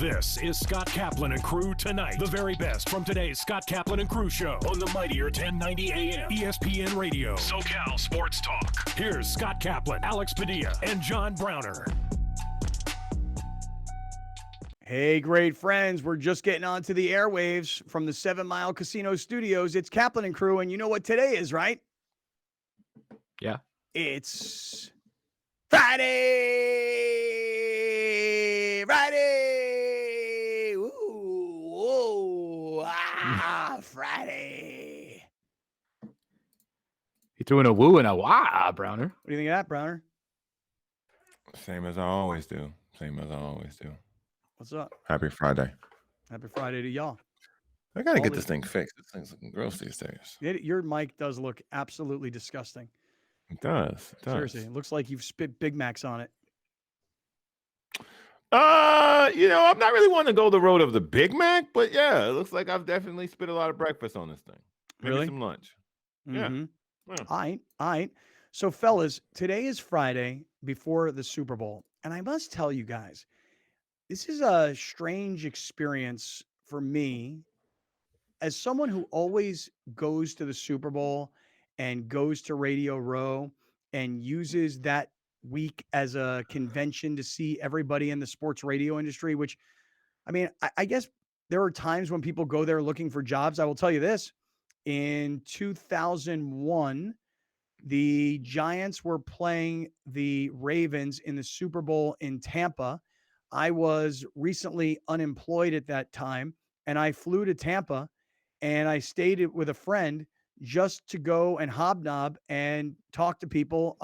This is Scott Kaplan and Crew Tonight. The very best from today's Scott Kaplan and Crew show on the mightier 1090 AM ESPN Radio. SoCal Sports Talk. Here's Scott Kaplan, Alex Padilla, and John Browner. Hey, great friends. We're just getting onto the airwaves from the 7 Mile Casino Studios. It's Kaplan and Crew, and you know what today is, right? Yeah. It's Friday! Friday. He threw in a woo and a wah, Browner. What do you think of that, Browner? Same as I always do. What's up? Happy Friday. Happy Friday to y'all. I got to get this thing fixed. This thing's looking gross these days. Your mic does look absolutely disgusting. It does. Seriously, it looks like you've spit Big Macs on it. I'm not really wanting to go the road of the Big Mac, but yeah, it looks like I've definitely spit a lot of breakfast on this thing. Maybe Really? some lunch. Mm-hmm. Yeah. All right. So, fellas, today is Friday before the Super Bowl. And I must tell you guys, this is a strange experience for me as someone who always goes to the Super Bowl and goes to Radio Row and uses that week as a convention to see everybody in the sports radio industry, which, I mean, I guess there are times when people go there looking for jobs. I will tell you this. In 2001, the Giants were playing the Ravens in the Super Bowl in Tampa. I was recently unemployed at that time, and I flew to Tampa, and I stayed with a friend just to go and hobnob and talk to people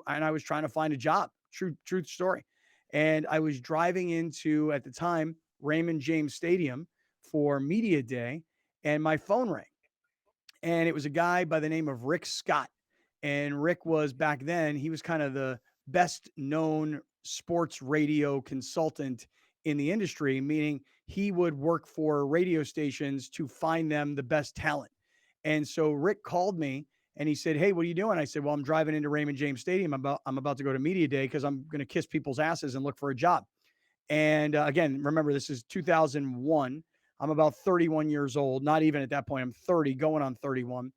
and I was trying to find a job. Truth story. And I was driving into, at the time, Raymond James Stadium for Media Day, and my phone rang. And it was a guy by the name of Rick Scott. And Rick was, back then, he was kind of the best known sports radio consultant in the industry, meaning he would work for radio stations to find them the best talent. And so Rick called me and he said, "Hey, what are you doing?" I said, "Well, I'm driving into Raymond James Stadium. I'm about to go to Media Day because I'm going to kiss people's asses and look for a job." And again, remember, this is 2001. I'm about 31 years old. Not even at that point. I'm 30, going on 31.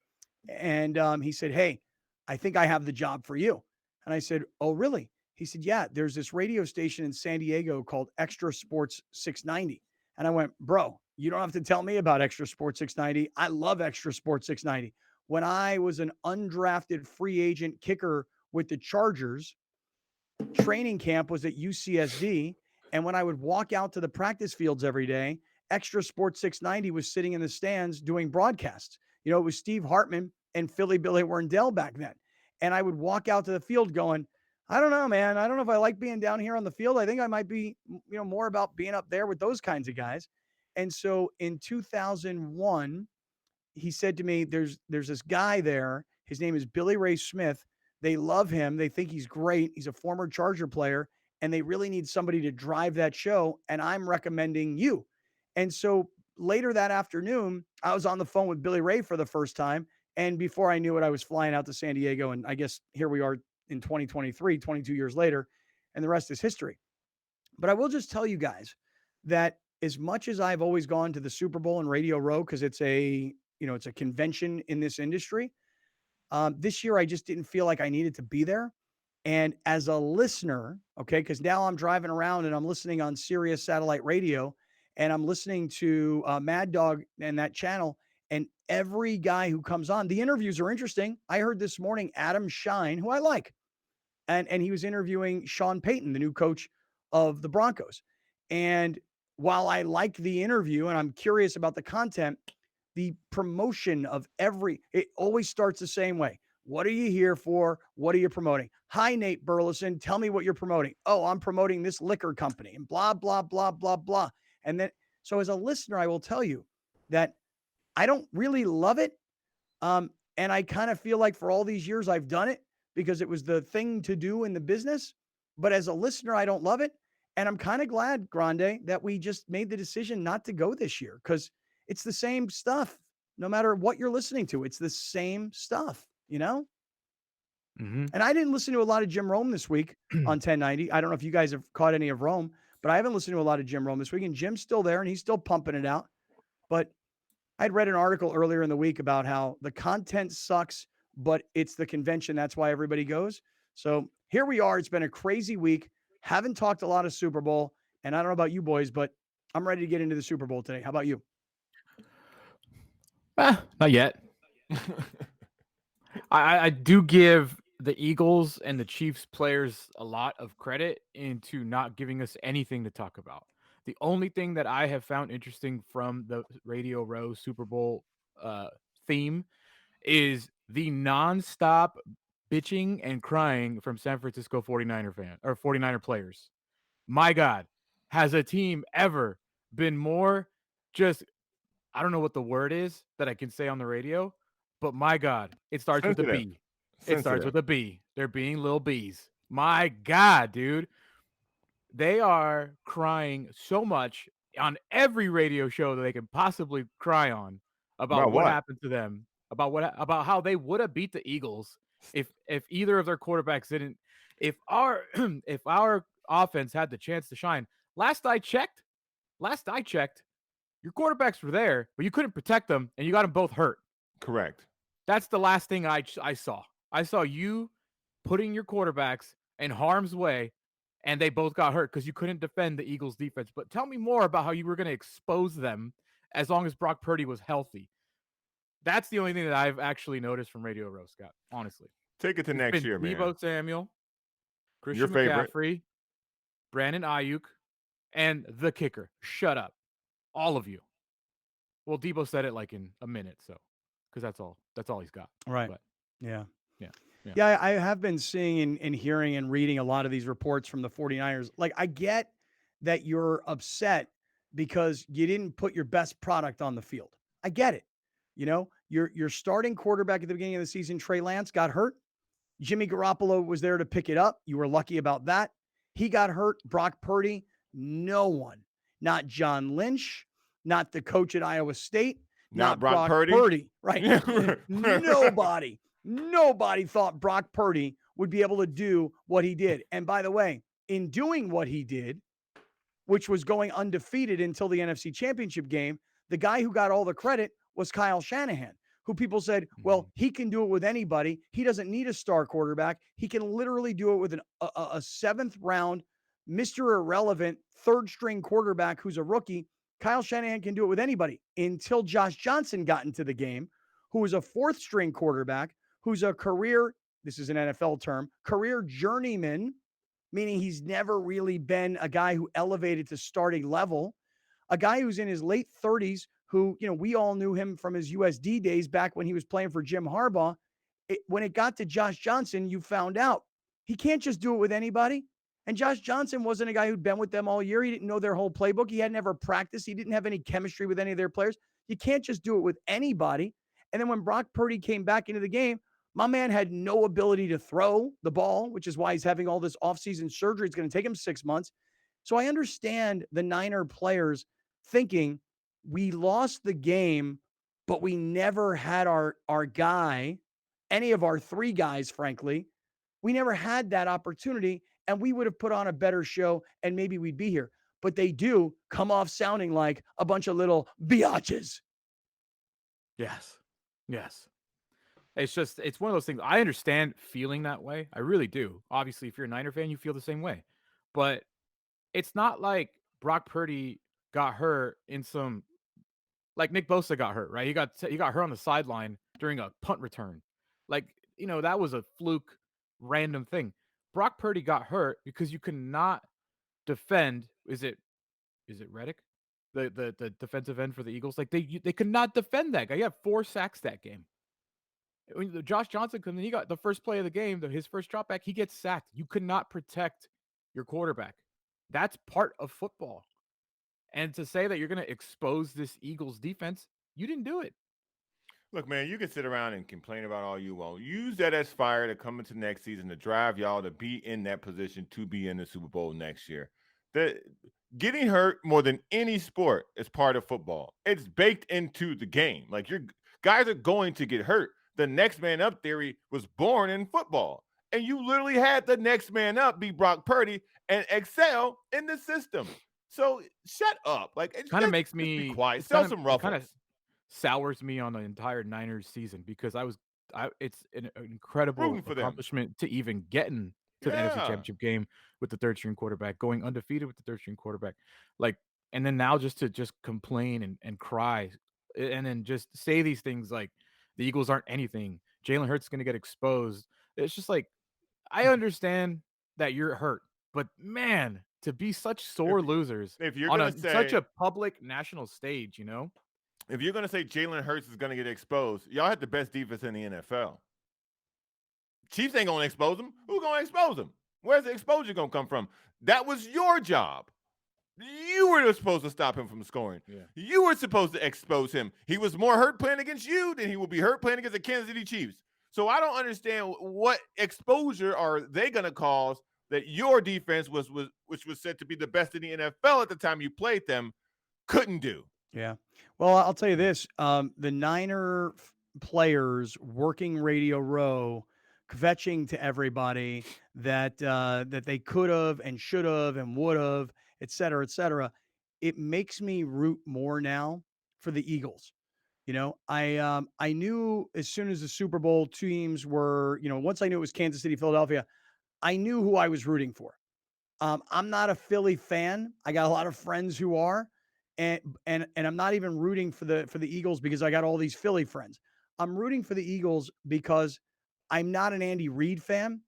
And he said, "Hey, I think I have the job for you." And I said, "Oh, really?" He said, "Yeah, there's this radio station in San Diego called Extra Sports 690. And I went, "Bro, you don't have to tell me about Extra Sports 690. I love Extra Sports 690. When I was an undrafted free agent kicker with the Chargers, training camp was at UCSD. And when I would walk out to the practice fields every day, Extra Sports 690 was sitting in the stands doing broadcasts. It was Steve Hartman and Philly Billy Werndell back then. And I would walk out to the field going, I don't know, man. I don't know if I like being down here on the field. I think I might be, more about being up there with those kinds of guys." And so in 2001, he said to me, there's this guy there. His name is Billy Ray Smith. They love him. They think he's great. He's a former Charger player, and they really need somebody to drive that show. And I'm recommending you. And so later that afternoon, I was on the phone with Billy Ray for the first time. And before I knew it, I was flying out to San Diego. And I guess here we are in 2023, 22 years later, and the rest is history. But I will just tell you guys that as much as I've always gone to the Super Bowl and Radio Row, because it's a convention in this industry, this year I just didn't feel like I needed to be there. And as a listener, okay, because now I'm driving around and I'm listening on Sirius satellite radio, and I'm listening to Mad Dog and that channel, and every guy who comes on, the interviews are interesting. I heard this morning Adam Shine, who I like, and he was interviewing Sean Payton, the new coach of the Broncos. And while I like the interview and I'm curious about the content, the promotion of it always starts the same way. What are you here for? What are you promoting? Hi, Nate Burleson. Tell me what you're promoting. Oh, I'm promoting this liquor company and blah, blah, blah, blah, blah. And then, so as a listener, I will tell you that I don't really love it. And I kind of feel like for all these years I've done it because it was the thing to do in the business. But as a listener, I don't love it. And I'm kind of glad, Grande, that we just made the decision not to go this year because it's the same stuff. No matter what you're listening to, it's the same stuff, Mm-hmm. And I didn't listen to a lot of Jim Rome this week on 1090. I don't know if you guys have caught any of Rome, but I haven't listened to a lot of Jim Rome this week, and Jim's still there and he's still pumping it out. But I'd read an article earlier in the week about how the content sucks, but it's the convention. That's why everybody goes. So here we are. It's been a crazy week. Haven't talked a lot of Super Bowl, and I don't know about you boys, but I'm ready to get into the Super Bowl today. How about you? Not yet. I do give the Eagles and the Chiefs players a lot of credit into not giving us anything to talk about. The only thing that I have found interesting from the Radio Row Super Bowl theme is the nonstop bitching and crying from San Francisco 49er players. My God, has a team ever been more just, I don't know what the word is that I can say on the radio, but my God, it starts with a B. It starts with a B. They're being little bees. My God, dude. They are crying so much on every radio show that they can possibly cry on about what happened to them, about how they would have beat the Eagles if either of their quarterbacks didn't. If our if our offense had the chance to shine. Last I checked, your quarterbacks were there, but you couldn't protect them, and you got them both hurt. Correct. That's the last thing I saw. I saw you putting your quarterbacks in harm's way, and they both got hurt because you couldn't defend the Eagles' defense. But tell me more about how you were going to expose them as long as Brock Purdy was healthy. That's the only thing that I've actually noticed from Radio Row, Scott, honestly. Take it to next year, man. Deebo Samuel, Christian Your favorite. McCaffrey, Brandon Ayuk, and the kicker. Shut up. All of you. Well, Deebo said it like in a minute, so because that's all he's got. Right. But, yeah. Yeah. I have been seeing and hearing and reading a lot of these reports from the 49ers. Like, I get that you're upset because you didn't put your best product on the field. I get it. You know, your starting quarterback at the beginning of the season, Trey Lance, got hurt. Jimmy Garoppolo was there to pick it up. You were lucky about that. He got hurt. Brock Purdy, no one, not John Lynch, not the coach at Iowa State, not Brock Purdy. Right. Nobody thought Brock Purdy would be able to do what he did. And by the way, in doing what he did, which was going undefeated until the NFC Championship game, the guy who got all the credit was Kyle Shanahan, who people said, well, he can do it with anybody. He doesn't need a star quarterback. He can literally do it with a seventh round, Mr. Irrelevant, third string quarterback who's a rookie. Kyle Shanahan can do it with anybody until Josh Johnson got into the game, who was a fourth string quarterback, who's a career, this is an NFL term, career journeyman, meaning he's never really been a guy who elevated to starting level, a guy who's in his late 30s, who, you know, we all knew him from his USD days back when he was playing for Jim Harbaugh. When it got to Josh Johnson, you found out he can't just do it with anybody. And Josh Johnson wasn't a guy who'd been with them all year. He didn't know their whole playbook. He had never practiced. He didn't have any chemistry with any of their players. You can't just do it with anybody. And then when Brock Purdy came back into the game, my man had no ability to throw the ball, which is why he's having all this offseason surgery. It's going to take him 6 months. So I understand the Niner players thinking we lost the game, but we never had our guy, any of our three guys, frankly. We never had that opportunity, and we would have put on a better show, and maybe we'd be here. But they do come off sounding like a bunch of little biatches. Yes. It's one of those things. I understand feeling that way. I really do. Obviously, if you're a Niner fan, you feel the same way. But it's not like Brock Purdy got hurt in some, like Nick Bosa got hurt, right? He got hurt on the sideline during a punt return. Like, you know, that was a fluke, random thing. Brock Purdy got hurt because you cannot defend. Is it Reddick? The defensive end for the Eagles? Like they could not defend that guy. He had 4 sacks that game. When Josh Johnson comes in, he got the first play of the game, his first drop back, he gets sacked. You could not protect your quarterback. That's part of football. And to say that you're going to expose this Eagles defense, you didn't do it. Look, man, you can sit around and complain about all you want. Use that as fire to come into next season to drive y'all to be in that position to be in the Super Bowl next year. Getting hurt more than any sport is part of football. It's baked into the game. Like, your guys are going to get hurt. The next man up theory was born in football. And you literally had the next man up be Brock Purdy, and excel in the system. So shut up. Like, it's Kind of just, makes just be me quiet. it's Sell kind of some it kind of ruffles. sours me on the entire Niners season because it's an incredible Rooting for them. accomplishment to even get into the NFC Yeah. Championship game with the third string quarterback, going undefeated with the third string quarterback. Like, and then now just to complain and cry and then just say these things like the Eagles aren't anything. Jalen Hurts is going to get exposed. It's just like, I understand that you're hurt, but man, to be such sore losers If you're on gonna such say a public national stage, if you're gonna say Jalen Hurts is gonna get exposed, y'all had the best defense in the NFL. Chiefs ain't gonna expose him. Who's gonna expose him? Where's the exposure gonna come from? That was your job. You were supposed to stop him from scoring. Yeah. You were supposed to expose him. He was more hurt playing against you than he will be hurt playing against the Kansas City Chiefs. So I don't understand what exposure are they going to cause that your defense which was said to be the best in the NFL at the time you played them, couldn't do. Yeah. Well, I'll tell you this: the Niner players working Radio Row, kvetching to everybody that that they could have and should have and would have, et cetera, et cetera. It makes me root more now for the Eagles. I knew as soon as the Super Bowl teams were, once I knew it was Kansas City, Philadelphia, I knew who I was rooting for. I'm not a Philly fan. I got a lot of friends who are, and I'm not even rooting for the Eagles because I got all these Philly friends. I'm rooting for the Eagles because I'm not an Andy Reid fan,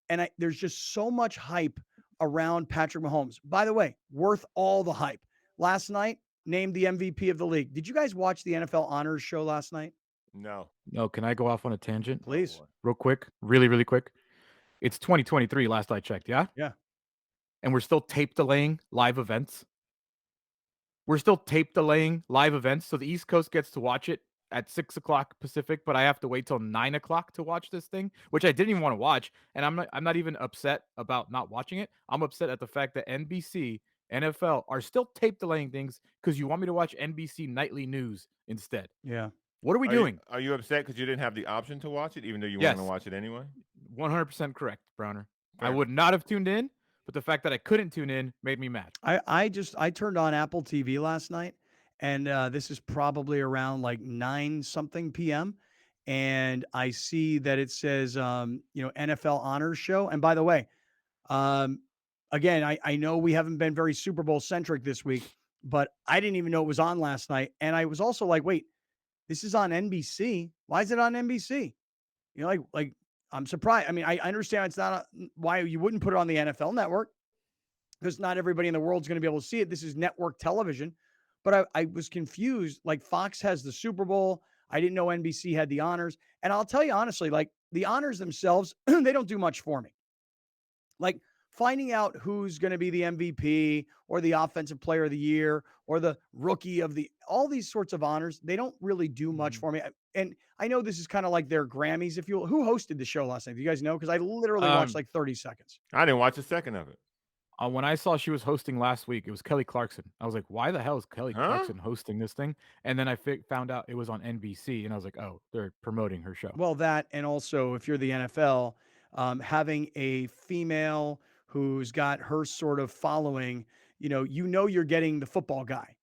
and there's just so much hype around Patrick Mahomes. By the way, worth all the hype. Last night, named the MVP of the league. Did you guys watch the NFL Honors Show last night? No. No, can I go off on a tangent? Please. Real quick, really, really quick. It's 2023 last I checked, yeah? Yeah. And we're still tape delaying live events. We're still tape delaying live events. So the East Coast gets to watch it at 6 o'clock Pacific, but I have to wait till 9 o'clock to watch this thing, which I didn't even want to watch. And I'm not even upset about not watching it. I'm upset at the fact that NBC, NFL are still tape delaying things because you want me to watch NBC nightly news instead. Yeah. What are we doing? Are you upset because you didn't have the option to watch it, even though you Yes. wanted to watch it anyway? 100% correct, Browner. Fair. I would not have tuned in, but the fact that I couldn't tune in made me mad. I turned on Apple TV last night, and this is probably around like 9 something p.m. And I see that it says NFL Honors Show. And by the way, again, I know we haven't been very Super Bowl centric this week, but I didn't even know it was on last night. And I was also like, wait, this is on NBC. Why is it on NBC? Like I'm surprised. I mean, I understand it's not why you wouldn't put it on the NFL Network, because not everybody in the world is going to be able to see it. This is network television. But I was confused. Like, Fox has the Super Bowl. I didn't know NBC had the honors. And I'll tell you honestly, like, the honors themselves, they don't do much for me. Like, finding out who's going to be the MVP or the offensive player of the year or the rookie of all these sorts of honors, they don't really do much for me. And I know this is kind of like their Grammys, if you will. Who hosted the show last night? Do you guys know? Because I literally watched like 30 seconds. I didn't watch a second of it. When I saw she was hosting last week, it was Kelly Clarkson. I was like, why the hell is Kelly Clarkson hosting this thing? And then I found out it was on NBC, and I was like, oh, they're promoting her show. Well, that, and also if you're the NFL, having a female who's got her sort of following, you're getting the football guy.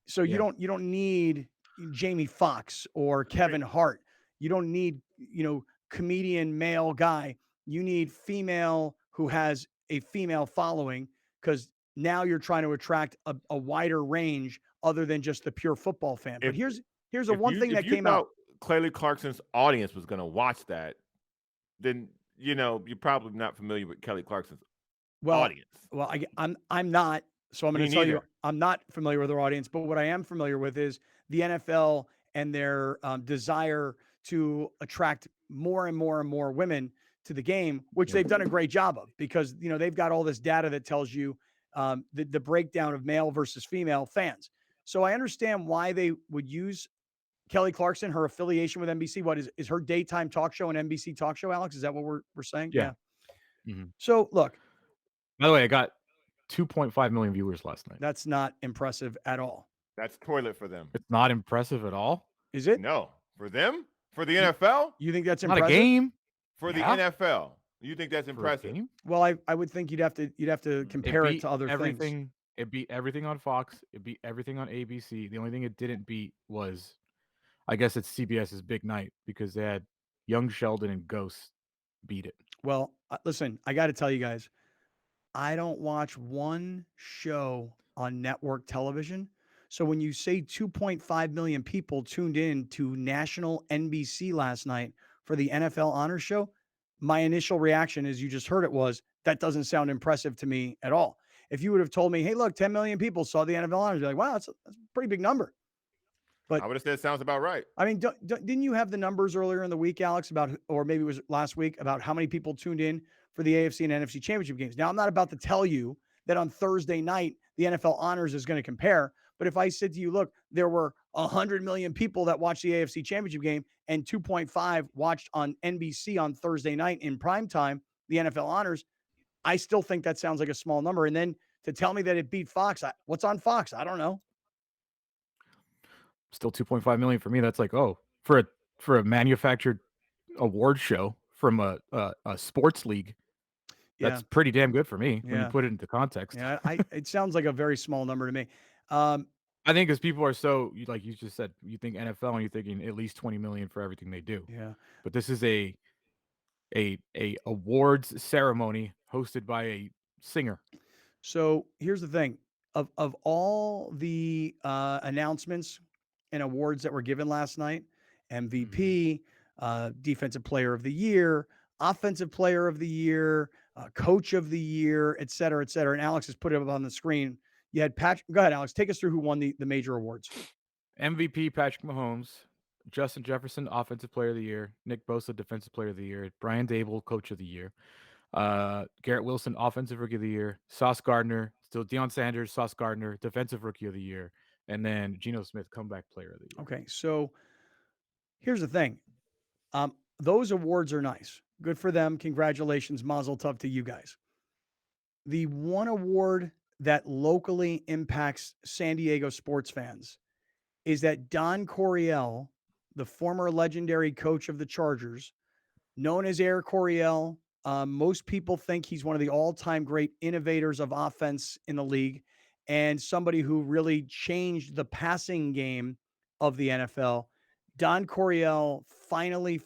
So you don't need Jamie Foxx or Kevin Hart. You don't need, comedian male guy. You need female who has a female following, because now you're trying to attract a wider range other than just the pure football fan. But here's one thing that came out. Kelly Clarkson's audience was going to watch that, then you're probably not familiar with Kelly Clarkson's audience. Well, I'm not. So I'm going to tell you, I'm not familiar with their audience. But what I am familiar with is the NFL and their desire to attract more and more and more women to the game, which they've done a great job of, because they've got all this data that tells you the breakdown of male versus female fans. So I understand why they would use Kelly Clarkson, her affiliation with NBC. What is her daytime talk show, an NBC talk show, Alex? Is that what we're saying? Yeah. Mm-hmm. So look. By the way, I got 2.5 million viewers last night. That's not impressive at all. That's toilet for them. It's not impressive at all? Is it? No. For them? For the NFL? You think that's not impressive? A game? For the NFL. You think that's for a impressive? game. Well, I would think you'd have to It compare it beat to other things. everything. It beat everything on Fox. It beat everything on ABC. The only thing it didn't beat was, I guess, it's CBS's big night because they had Young Sheldon and Ghost beat it. Well, listen, I got to tell you guys, I don't watch one show on network television. So when you say 2.5 million people tuned in to national NBC last night for the NFL Honors Show, my initial reaction, as you just heard it, was that doesn't sound impressive to me at all. If you would have told me, hey, look, 10 million people saw the NFL Honors, I'd be like, wow, that's a pretty big number. But I would have said sounds about right. I mean, didn't you have the numbers earlier in the week, Alex, about, or maybe it was last week, about how many people tuned in for the AFC and NFC championship games? Now, I'm not about to tell you that on Thursday night, the NFL Honors is going to compare. But if I said to you, look, there were 100 million people that watched the AFC championship game and 2.5 watched on NBC on Thursday night in prime time, the NFL Honors, I still think that sounds like a small number. And then to tell me that it beat Fox, what's on Fox? I don't know. Still 2.5 million for me. That's like, oh, for a manufactured award show from a sports league. Yeah. That's pretty damn good for me when you Yeah. put it into context. Yeah, it sounds like a very small number to me. I think because people are so, like you just said, you think NFL and you're thinking at least 20 million for everything they do. Yeah. But this is a awards ceremony hosted by a singer. So here's the thing: of all the announcements and awards that were given last night, MVP, Defensive Player of the Year, Offensive Player of the Year, Coach of the Year, et cetera, et cetera. And Alex has put it up on the screen. You had Patrick. Go ahead, Alex. Take us through who won the major awards. MVP Patrick Mahomes, Justin Jefferson Offensive Player of the Year, Nick Bosa Defensive Player of the Year, Brian Dable Coach of the Year, Garrett Wilson Offensive Rookie of the Year, Sauce Gardner, still Deion Sanders, Sauce Gardner Defensive Rookie of the Year, and then Geno Smith Comeback Player of the Year. Okay, so here's the thing. Those awards are nice. Good for them. Congratulations. Mazel tov to you guys. The one award that locally impacts San Diego sports fans is that Don Coryell, the former legendary coach of the Chargers, known as Air Coryell, most people think he's one of the all-time great innovators of offense in the league and somebody who really changed the passing game of the NFL. Don Coryell finally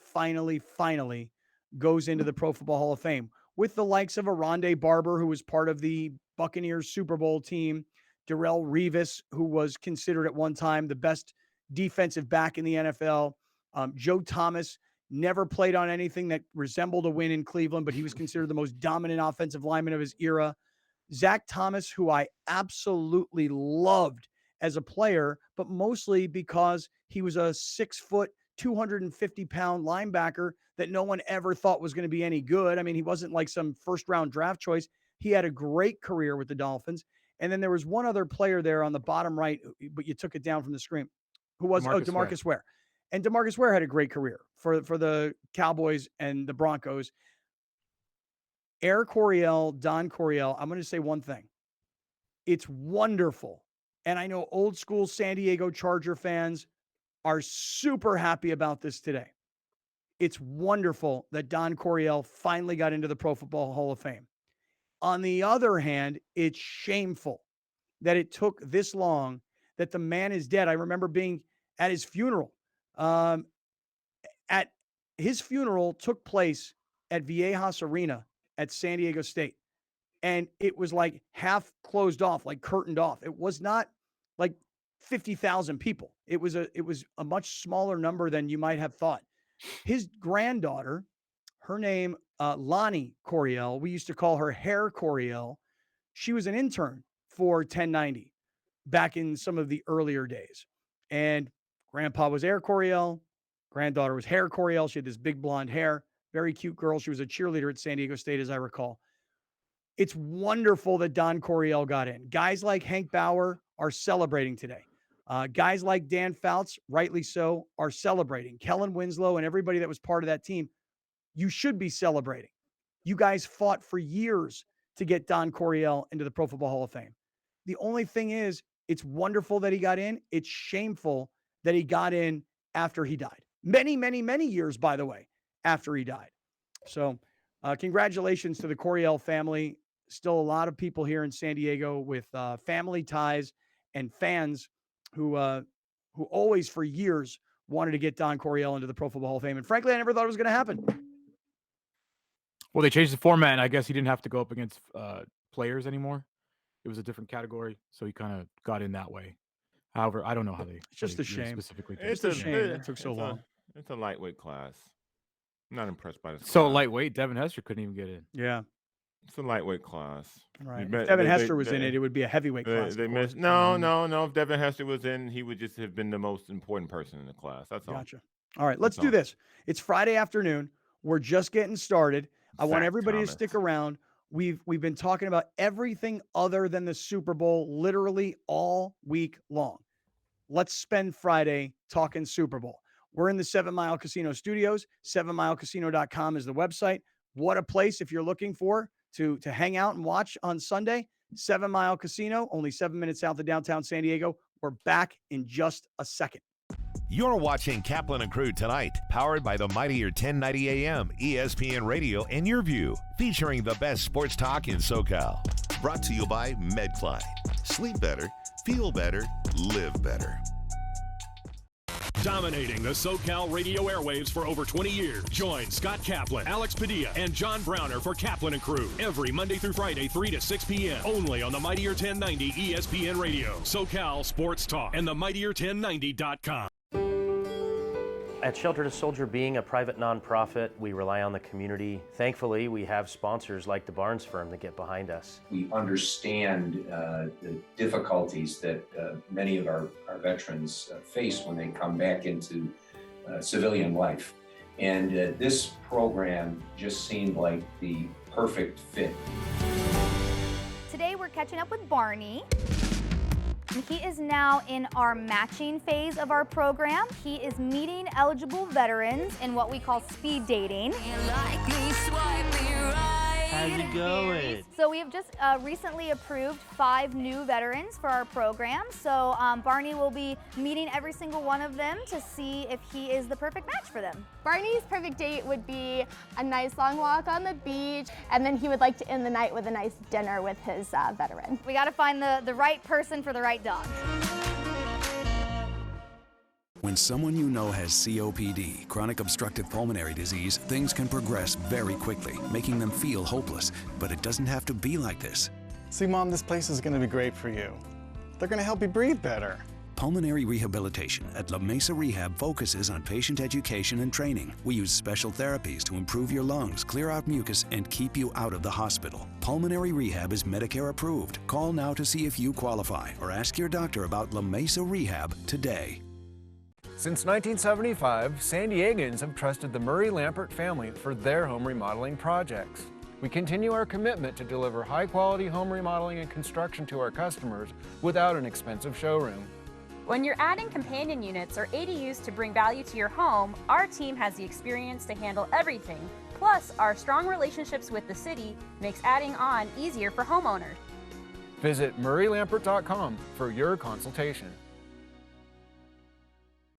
goes into the Pro Football Hall of Fame with the likes of Rondé Barber, who was part of the Buccaneers Super Bowl team, Darrelle Revis, who was considered at one time the best defensive back in the NFL, Joe Thomas, never played on anything that resembled a win in Cleveland, but he was considered the most dominant offensive lineman of his era. Zach Thomas, who I absolutely loved as a player, but mostly because he was a 6 foot, 250-pound linebacker that no one ever thought was going to be any good. I mean, he wasn't like some first round draft choice. He had a great career with the Dolphins. And then there was one other player there on the bottom right, but you took it down from the screen, who was DeMarcus Ware. And DeMarcus Ware had a great career for the Cowboys and the Broncos. Air Coryell, Don Coryell, I'm going to say one thing. It's wonderful. And I know old school San Diego Charger fans are super happy about this today. It's wonderful that Don Coryell finally got into the Pro Football Hall of Fame. On the other hand, it's shameful that it took this long, that the man is dead. I remember being at his funeral. At his funeral took place at Viejas Arena at San Diego State. And it was like half closed off, like curtained off. It was not like 50,000 people. It was a much smaller number than you might have thought. His granddaughter, her name, Lonnie Coryell, we used to call her Hair Coryell. She was an intern for 1090 back in some of the earlier days. And grandpa was Air Coryell. Granddaughter was Hair Coryell. She had this big blonde hair. Very cute girl. She was a cheerleader at San Diego State, as I recall. It's wonderful that Don Coryell got in. Guys like Hank Bauer are celebrating today. Guys like Dan Fouts, rightly so, are celebrating. Kellen Winslow and everybody that was part of that team, you should be celebrating. You guys fought for years to get Don Coryell into the Pro Football Hall of Fame. The only thing is, it's wonderful that he got in. It's shameful that he got in after he died. Many, many, many years, by the way, after he died. So Congratulations to the Coryell family. Still a lot of people here in San Diego with family ties and fans who always for years wanted to get Don Coryell into the Pro Football Hall of Fame. And frankly, I never thought it was going to happen. Well, they changed the format, and I guess he didn't have to go up against players anymore. It was a different category, so he kind of got in that way. However, I don't know how they. It's just a shame. Specifically, it's a shame it took so long. It's a lightweight class. I'm not impressed by this. So lightweight, Devin Hester couldn't even get in. Yeah, it's a lightweight class. Right. If Devin Hester was in it, it would be a heavyweight class. No. If Devin Hester was in, he would just have been the most important person in the class. That's all. Gotcha. All right, let's do this. It's Friday afternoon. We're just getting started. I want everybody to stick around. We've been talking about everything other than the Super Bowl literally all week long. Let's spend Friday talking Super Bowl. We're in the 7 Mile Casino studios. 7milecasino.com is the website. What a place if you're looking for to hang out and watch on Sunday. 7 Mile Casino, only 7 minutes south of downtown San Diego. We're back in just a second. You're watching Kaplan and Crew Tonight, powered by the mightier 1090 AM, ESPN Radio, and Your View, featuring the best sports talk in SoCal. Brought to you by MedCline. Sleep better, feel better, live better. Dominating the SoCal radio airwaves for over 20 years. Join Scott Kaplan, Alex Padilla, and John Browner for Kaplan and Crew every Monday through Friday, 3 to 6 p.m. Only on the mightier 1090 ESPN Radio, SoCal Sports Talk, and the mightier1090.com. At Shelter to Soldier, being a private nonprofit, we rely on the community. Thankfully, we have sponsors like the Barnes firm that get behind us. We understand the difficulties that many of our veterans face when they come back into civilian life. And this program just seemed like the perfect fit. Today we're catching up with Barney. He is now in our matching phase of our program. He is meeting eligible veterans in what we call speed dating. How's it going? So we have just recently approved 5 new veterans for our program. So Barney will be meeting every single one of them to see if he is the perfect match for them. Barney's perfect date would be a nice long walk on the beach, and then he would like to end the night with a nice dinner with his veteran. We got to find the right person for the right dog. When someone you know has COPD, chronic obstructive pulmonary disease, things can progress very quickly, making them feel hopeless. But it doesn't have to be like this. See, Mom, this place is going to be great for you. They're going to help you breathe better. Pulmonary rehabilitation at La Mesa Rehab focuses on patient education and training. We use special therapies to improve your lungs, clear out mucus, and keep you out of the hospital. Pulmonary rehab is Medicare approved. Call now to see if you qualify or ask your doctor about La Mesa Rehab today. Since 1975, San Diegans have trusted the Murray-Lampert family for their home remodeling projects. We continue our commitment to deliver high-quality home remodeling and construction to our customers without an expensive showroom. When you're adding companion units or ADUs to bring value to your home, our team has the experience to handle everything. Plus, our strong relationships with the city makes adding on easier for homeowners. Visit murraylampert.com for your consultation.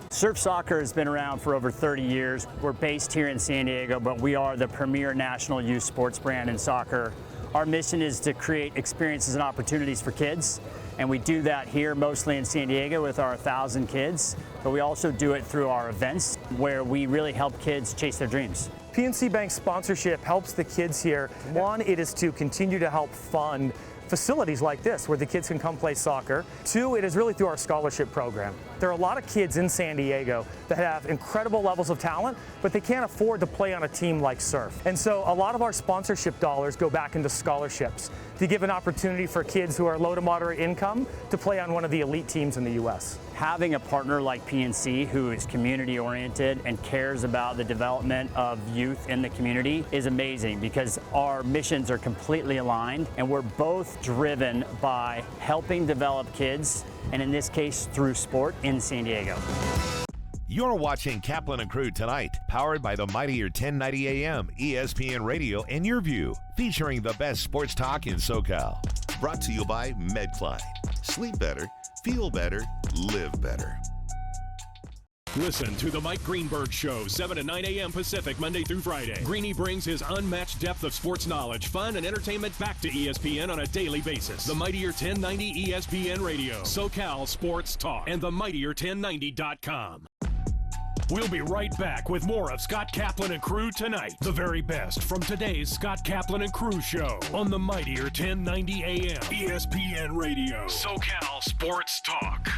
Surf Soccer has been around for over 30 years. We're based here in San Diego, but we are the premier national youth sports brand in soccer. Our mission is to create experiences and opportunities for kids, and we do that here mostly in San Diego with our 1,000 kids, but we also do it through our events where we really help kids chase their dreams. PNC Bank sponsorship helps the kids here. One, it is to continue to help fund facilities like this where the kids can come play soccer. 2, it is really through our scholarship program. There are a lot of kids in San Diego that have incredible levels of talent, but they can't afford to play on a team like Surf. And so a lot of our sponsorship dollars go back into scholarships to give an opportunity for kids who are low to moderate income to play on one of the elite teams in the U.S. Having a partner like PNC who is community oriented and cares about the development of youth in the community is amazing because our missions are completely aligned and we're both driven by helping develop kids, and in this case through sport in San Diego. You're watching Kaplan and Crew Tonight, powered by the mightier 1090 AM, ESPN Radio, and Your View, featuring the best sports talk in SoCal. Brought to you by MedCline. Sleep better, feel better, live better. Listen to The Mike Greenberg Show, 7 to 9 a.m. Pacific, Monday through Friday. Greeny brings his unmatched depth of sports knowledge, fun, and entertainment back to ESPN on a daily basis. The Mightier 1090 ESPN Radio, SoCal Sports Talk, and themightier1090.com. We'll be right back with more of Scott Kaplan and Crew Tonight. The very best from today's Scott Kaplan and Crew Show on the Mightier 1090 AM, ESPN Radio, SoCal Sports Talk.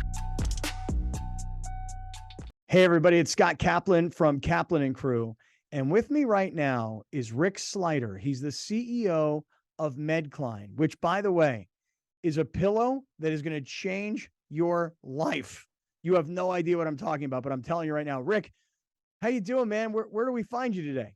Hey, everybody, it's Scott Kaplan from Kaplan and Crew. And with me right now is Rick Slider. He's the CEO of MedCline, which, by the way, is a pillow that is going to change your life. You have no idea what I'm talking about, but I'm telling you right now. Rick, how you doing, man? Where do we find you today?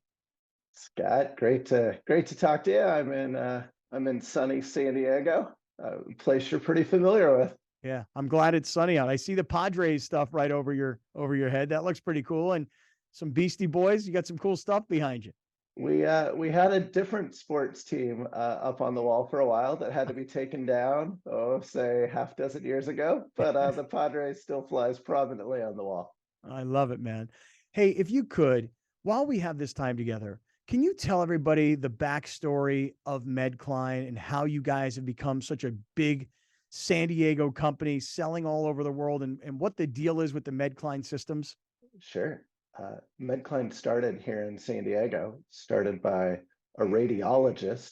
Scott, great to talk to you. I'm in sunny San Diego, a place you're pretty familiar with. Yeah, I'm glad it's sunny out. I see the Padres stuff right over your head. That looks pretty cool. And some Beastie Boys. You got some cool stuff behind you. We had a different sports team up on the wall for a while that had to be taken down, say half dozen years ago. But the Padres still flies prominently on the wall. I love it, man. Hey, if you could, while we have this time together, can you tell everybody the backstory of MedCline and how you guys have become such a big San Diego company selling all over the world and what the deal is with the MedCline systems? Sure. MedCline started here in San Diego, started by a radiologist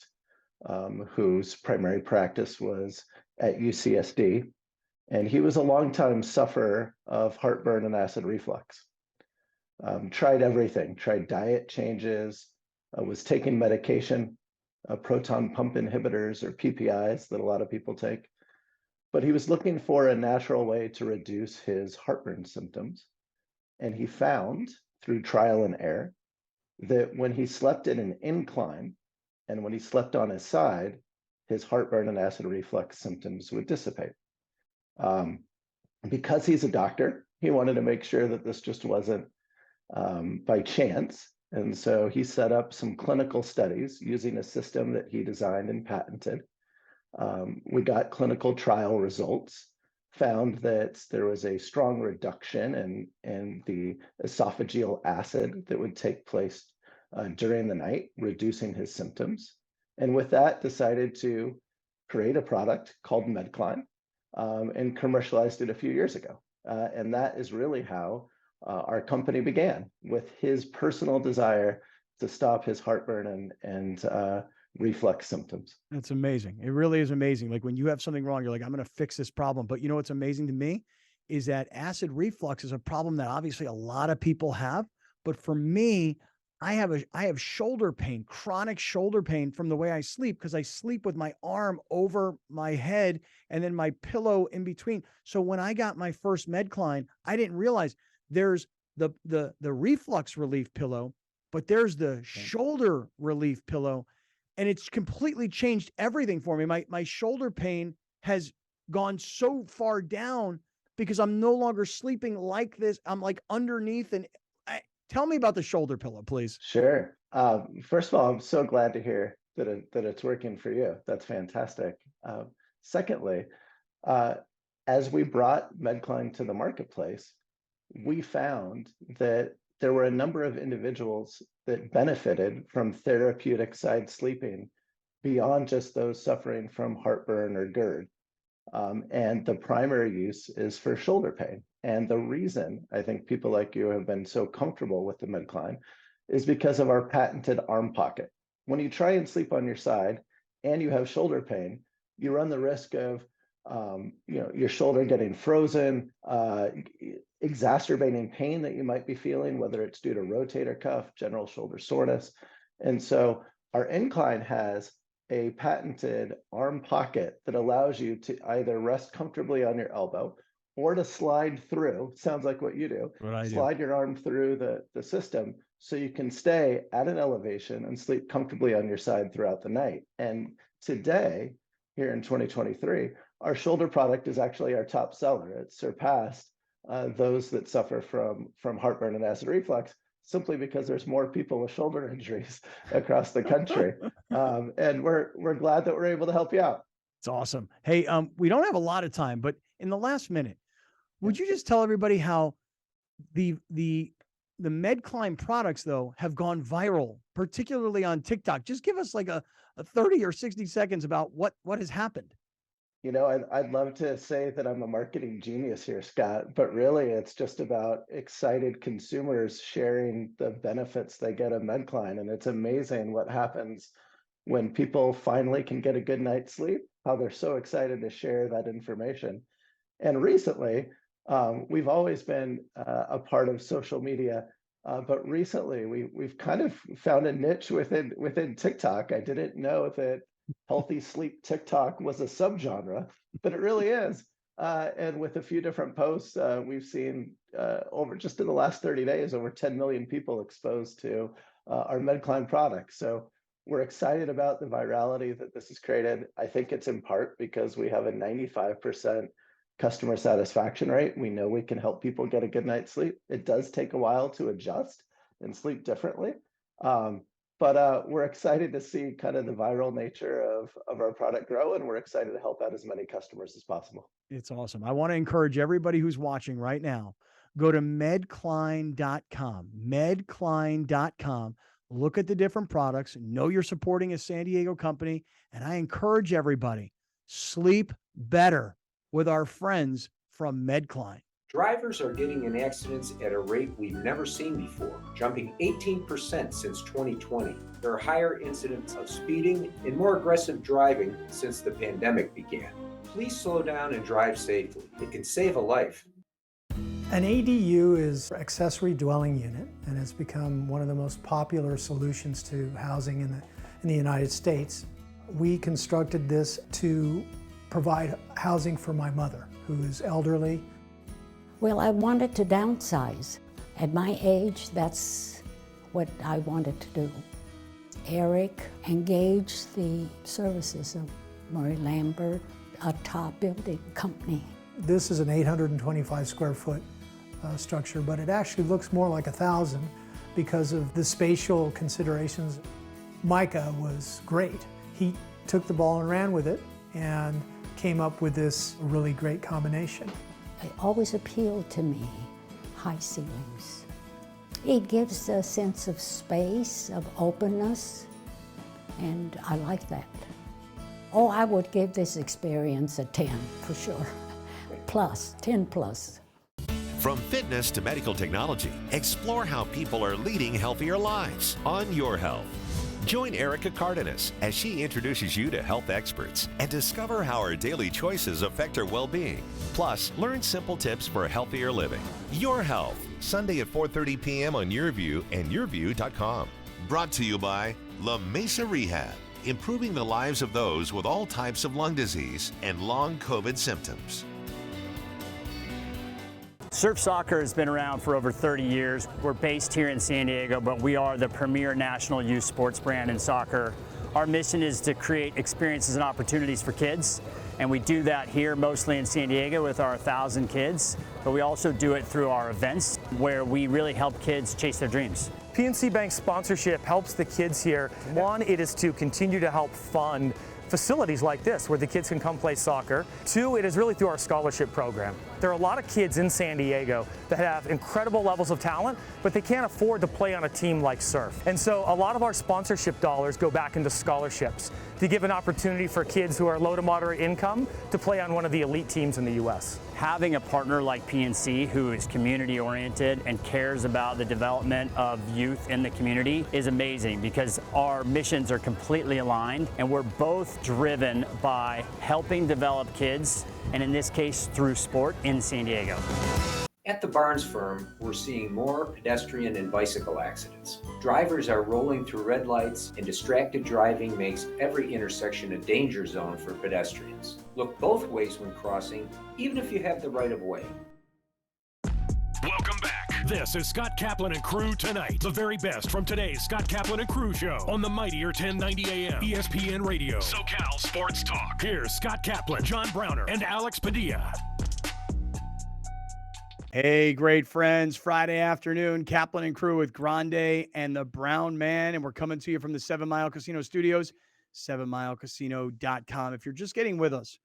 whose primary practice was at UCSD. And he was a longtime sufferer of heartburn and acid reflux. Tried everything, tried diet changes, was taking medication, proton pump inhibitors or PPIs that a lot of people take. But he was looking for a natural way to reduce his heartburn symptoms. And he found through trial and error that when he slept in an incline and when he slept on his side, his heartburn and acid reflux symptoms would dissipate. Because he's a doctor, he wanted to make sure that this just wasn't by chance. And so he set up some clinical studies using a system that he designed and patented. We got clinical trial results, found that there was a strong reduction in the esophageal acid that would take place during the night, reducing his symptoms. And with that, decided to create a product called MedCline and commercialized it a few years ago. And that is really how our company began, with his personal desire to stop his heartburn and reflux symptoms. That's amazing. It really is amazing. Like when you have something wrong, you're like, I'm going to fix this problem. But you know what's amazing to me is that acid reflux is a problem that obviously a lot of people have. But for me, I have shoulder pain, chronic shoulder pain from the way I sleep, because I sleep with my arm over my head and then my pillow in between. So when I got my first MedCline, I didn't realize there's the reflux relief pillow, but there's the shoulder relief pillow. And it's completely changed everything for me. My shoulder pain has gone so far down because I'm no longer sleeping like this. I'm like underneath. And tell me about the shoulder pillow, please. Sure. First of all, I'm so glad to hear that it's working for you. That's fantastic. Secondly, as we brought MedCline to the marketplace, we found that there were a number of individuals that benefited from therapeutic side sleeping beyond just those suffering from heartburn or GERD. And the primary use is for shoulder pain. And the reason I think people like you have been so comfortable with the MedCline is because of our patented arm pocket. When you try and sleep on your side and you have shoulder pain, you run the risk of your shoulder getting frozen, exacerbating pain that you might be feeling, whether it's due to rotator cuff, general shoulder soreness. And so our incline has a patented arm pocket that allows you to either rest comfortably on your elbow or to slide through, sounds like what you do, slide your arm through the system so you can stay at an elevation and sleep comfortably on your side throughout the night. And today, here in 2023, our shoulder product is actually our top seller. It surpassed those that suffer from heartburn and acid reflux, simply because there's more people with shoulder injuries across the country. And we're glad that we're able to help you out. It's awesome. Hey, we don't have a lot of time, but in the last minute, would you just tell everybody how the MedCline products though have gone viral, particularly on TikTok. Just give us like a 30 or 60 seconds about what has happened. You know, I'd love to say that I'm a marketing genius here, Scott, but really it's just about excited consumers sharing the benefits they get of MedCline. And it's amazing what happens when people finally can get a good night's sleep, how they're so excited to share that information. And recently, we've always been a part of social media, but recently we've kind of found a niche within TikTok. I didn't know that healthy sleep TikTok was a subgenre, but it really is. And with a few different posts, we've seen over just in the last 30 days, over 10 million people exposed to our MedCline products. So we're excited about the virality that this has created. I think it's in part because we have a 95% customer satisfaction rate. We know we can help people get a good night's sleep. It does take a while to adjust and sleep differently. But we're excited to see kind of the viral nature of our product grow, and we're excited to help out as many customers as possible. It's awesome. I want to encourage everybody who's watching right now, go to medcline.com, medcline.com, look at the different products, know you're supporting a San Diego company, and I encourage everybody, sleep better with our friends from MedCline. Drivers are getting in accidents at a rate we've never seen before, jumping 18% since 2020. There are higher incidents of speeding and more aggressive driving since the pandemic began. Please slow down and drive safely. It can save a life. An ADU is accessory dwelling unit and has become one of the most popular solutions to housing in the United States. We constructed this to provide housing for my mother, who is elderly. Well, I wanted to downsize. At my age, that's what I wanted to do. Eric engaged the services of Murray Lambert, a top building company. This is an 825 square foot structure, but it actually looks more like 1,000 because of the spatial considerations. Micah was great. He took the ball and ran with it and came up with this really great combination. It always appealed to me, high ceilings. It gives a sense of space, of openness, and I like that. Oh, I would give this experience a 10 for sure. Plus, 10 plus. From fitness to medical technology, explore how people are leading healthier lives on Your Health. Join Erica Cardenas as she introduces you to health experts and discover how our daily choices affect our well-being. Plus, learn simple tips for healthier living. Your Health, Sunday at 4:30 p.m. on YourView and YourView.com. Brought to you by La Mesa Rehab, improving the lives of those with all types of lung disease and long COVID symptoms. Surf Soccer has been around for over 30 years. We're based here in San Diego, but we are the premier national youth sports brand in soccer. Our mission is to create experiences and opportunities for kids, and we do that here mostly in San Diego with our 1,000 kids, but we also do it through our events where we really help kids chase their dreams. PNC Bank's sponsorship helps the kids here. One, it is to continue to help fund facilities like this where the kids can come play soccer. Two, it is really through our scholarship program. There are a lot of kids in San Diego that have incredible levels of talent, but they can't afford to play on a team like Surf. And so a lot of our sponsorship dollars go back into scholarships to give an opportunity for kids who are low to moderate income to play on one of the elite teams in the U.S. Having a partner like PNC who is community oriented and cares about the development of youth in the community is amazing because our missions are completely aligned and we're both driven by helping develop kids, and in this case through sport in San Diego. At the Barnes firm, we're seeing more pedestrian and bicycle accidents. Drivers are rolling through red lights, and distracted driving makes every intersection a danger zone for pedestrians. Look both ways when crossing, even if you have the right of way. Welcome back. This is Scott Kaplan and Crew Tonight. The very best from today's Scott Kaplan and Crew Show on the mightier 1090 AM ESPN Radio. SoCal Sports Talk. Here's Scott Kaplan, John Browner, and Alex Padilla. Hey, great friends. Friday afternoon, Kaplan and Crew with Grande and the Brown Man. And we're coming to you from the 7 Mile Casino Studios, 7milecasino.com. If you're just getting with us,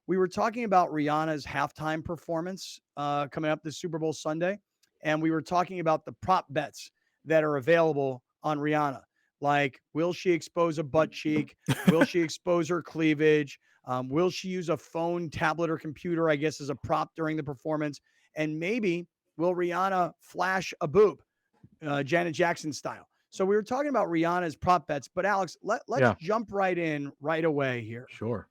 we were talking about Rihanna's halftime performance coming up this Super Bowl Sunday. and we were talking about the prop bets that are available on Rihanna. Like, will she expose a butt cheek? Will she expose her cleavage? Will she use a phone, tablet, or computer, I guess, as a prop during the performance? And maybe will Rihanna flash a boob, Janet Jackson style? So we were talking about Rihanna's prop bets, but Alex, let's jump right in right away here. Sure.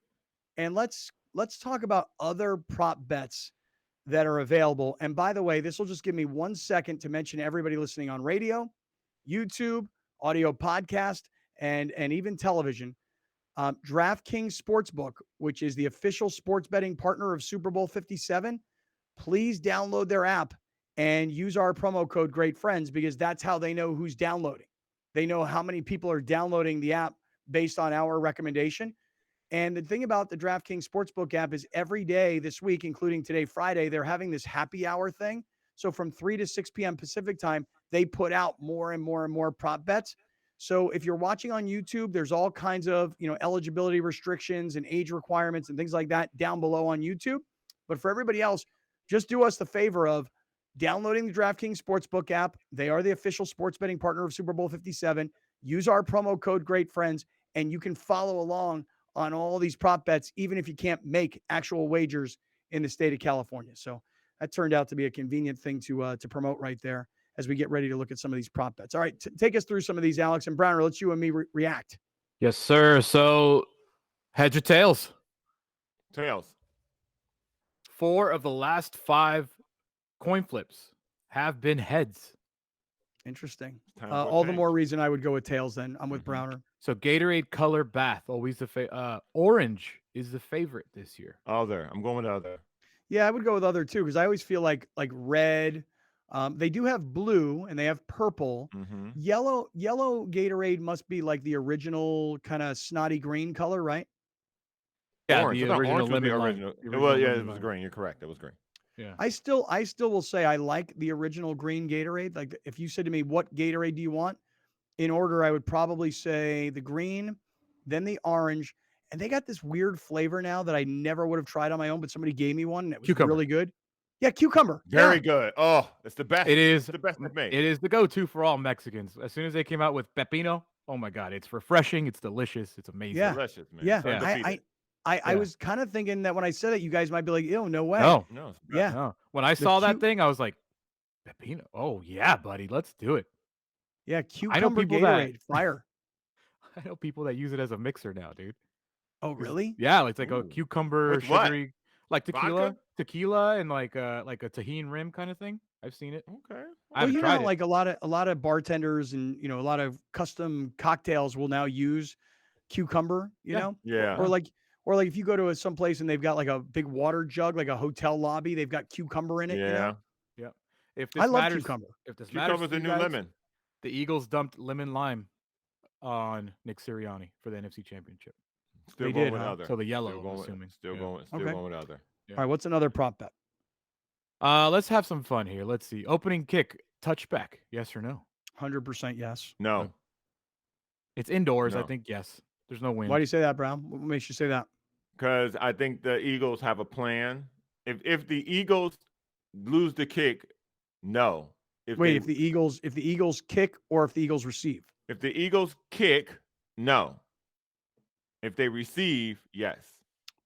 And let's talk about other prop bets that are available. And by the way, this will just give me 1 second to mention everybody listening on radio, YouTube, audio podcast, and even television. DraftKings Sportsbook, which is the official sports betting partner of Super Bowl 57, please download their app and use our promo code Great Friends, because that's how they know who's downloading. They know how many people are downloading the app based on our recommendation. And the thing about the DraftKings Sportsbook app is every day this week, including today, Friday, they're having this happy hour thing. So from 3 to 6 p.m. Pacific time, they put out more and more and more prop bets. So if you're watching on YouTube, there's all kinds of, eligibility restrictions and age requirements and things like that down below on YouTube. But for everybody else, just do us the favor of downloading the DraftKings Sportsbook app. They are the official sports betting partner of Super Bowl 57. Use our promo code Great Friends, and you can follow along on all these prop bets, even if you can't make actual wagers in the state of California. So that turned out to be a convenient thing to promote right there as we get ready to look at some of these prop bets. All right, take us through some of these, Alex and Browner. Let's you and me react. Yes, sir. So heads or tails? Tails. 4 of the last 5 coin flips have been heads. Interesting. All the more reason I would go with tails then. I'm with Mm-hmm. Browner. So Gatorade Color Bath, always the orange is the favorite this year. Other. I'm going with other. Yeah, I would go with other too, because I always feel like red. They do have blue and they have purple. Mm-hmm. Yellow Gatorade must be like the original kind of snotty green color, right? Yeah, Orange. the I thought original orange was the lemon lime. original. The Well, original yeah, lemon it was lime. green. You're correct. It was green. Yeah. I still will say I like the original green Gatorade. Like, if you said to me, what Gatorade do you want? In order, I would probably say the green, then the orange. And they got this weird flavor now that I never would have tried on my own, but somebody gave me one and it was Cucumber. really good. Yeah, cucumber. Very Yeah. good. Oh, it's the best. It is It's the best they've made. It is the go-to for all Mexicans. As soon as they came out with pepino, oh my God, it's refreshing. It's delicious. It's amazing. Yeah. Delicious, man. Yeah. It's undefeated. I was kind of thinking that when I said it, you guys might be like, ew, no way. No. No. It's Yeah. No. When I saw that thing, I was like, pepino. Oh yeah, buddy, let's do it. Yeah, cucumber people Gatorade. Fire. I know people that use it as a mixer now, dude. Oh, really? Yeah, it's like a Ooh. cucumber With what? sugary, like Vodka? tequila, and like a tahini rim kind of thing. I've seen it. Okay. I Well, haven't you know, tried it. like a lot of bartenders and a lot of custom cocktails will now use cucumber, Yeah. Yeah. or like if you go to some place and they've got like a big water jug, like a hotel lobby, they've got cucumber in it. Yeah. Yeah. If this I love matters, cucumber. if this matters Cucumber's to the you new guys, lemon. the Eagles dumped lemon lime on Nick Sirianni for the NFC Championship. Still They going did, with huh? other. So the yellow, Still I'm going assuming. with, still Yeah. going Okay. going with other. Yeah. All right, what's another prop bet? Let's have some fun here. Let's see. Opening kick, touchback. Yes or no? 100% yes. No. It's indoors. I No. think yes. There's no wind. Why do you say that, Brown? What makes you say that? Because I think the Eagles have a plan. If the Eagles lose the kick, no. Wait, they- if the Eagles kick or if the Eagles receive? if the Eagles kick, no. If they receive, yes.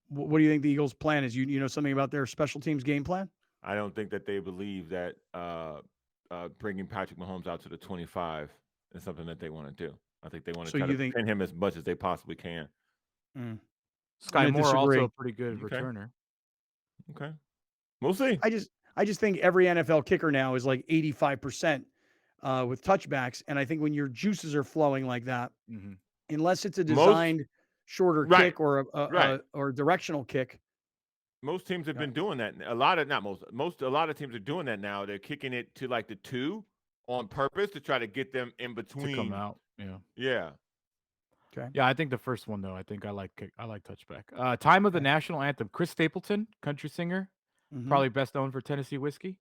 What do you think the Eagles' plan is? You know something about their special teams game plan? I don't think that they believe that bringing Patrick Mahomes out to the 25 is something that they want to do. I think they want to So try you to think- pin him as much as they possibly can. Sky I'm gonna Moore also disagree. a pretty good Okay. returner. Okay. We'll see. I just think every NFL kicker now is like 85% with touchbacks, and I think when your juices are flowing like that, Mhm. unless it's a Most- designed shorter Right. kick or Right. or directional kick, Most teams have been doing that. A lot of teams are doing that now. They're kicking it to like the 2 on purpose to try to get them in between. To come out. Yeah. Yeah. okay. Yeah, I think the first one though. I think I like touchback. Time of the national anthem. Chris Stapleton, country singer, Mhm. probably best known for Tennessee Whiskey,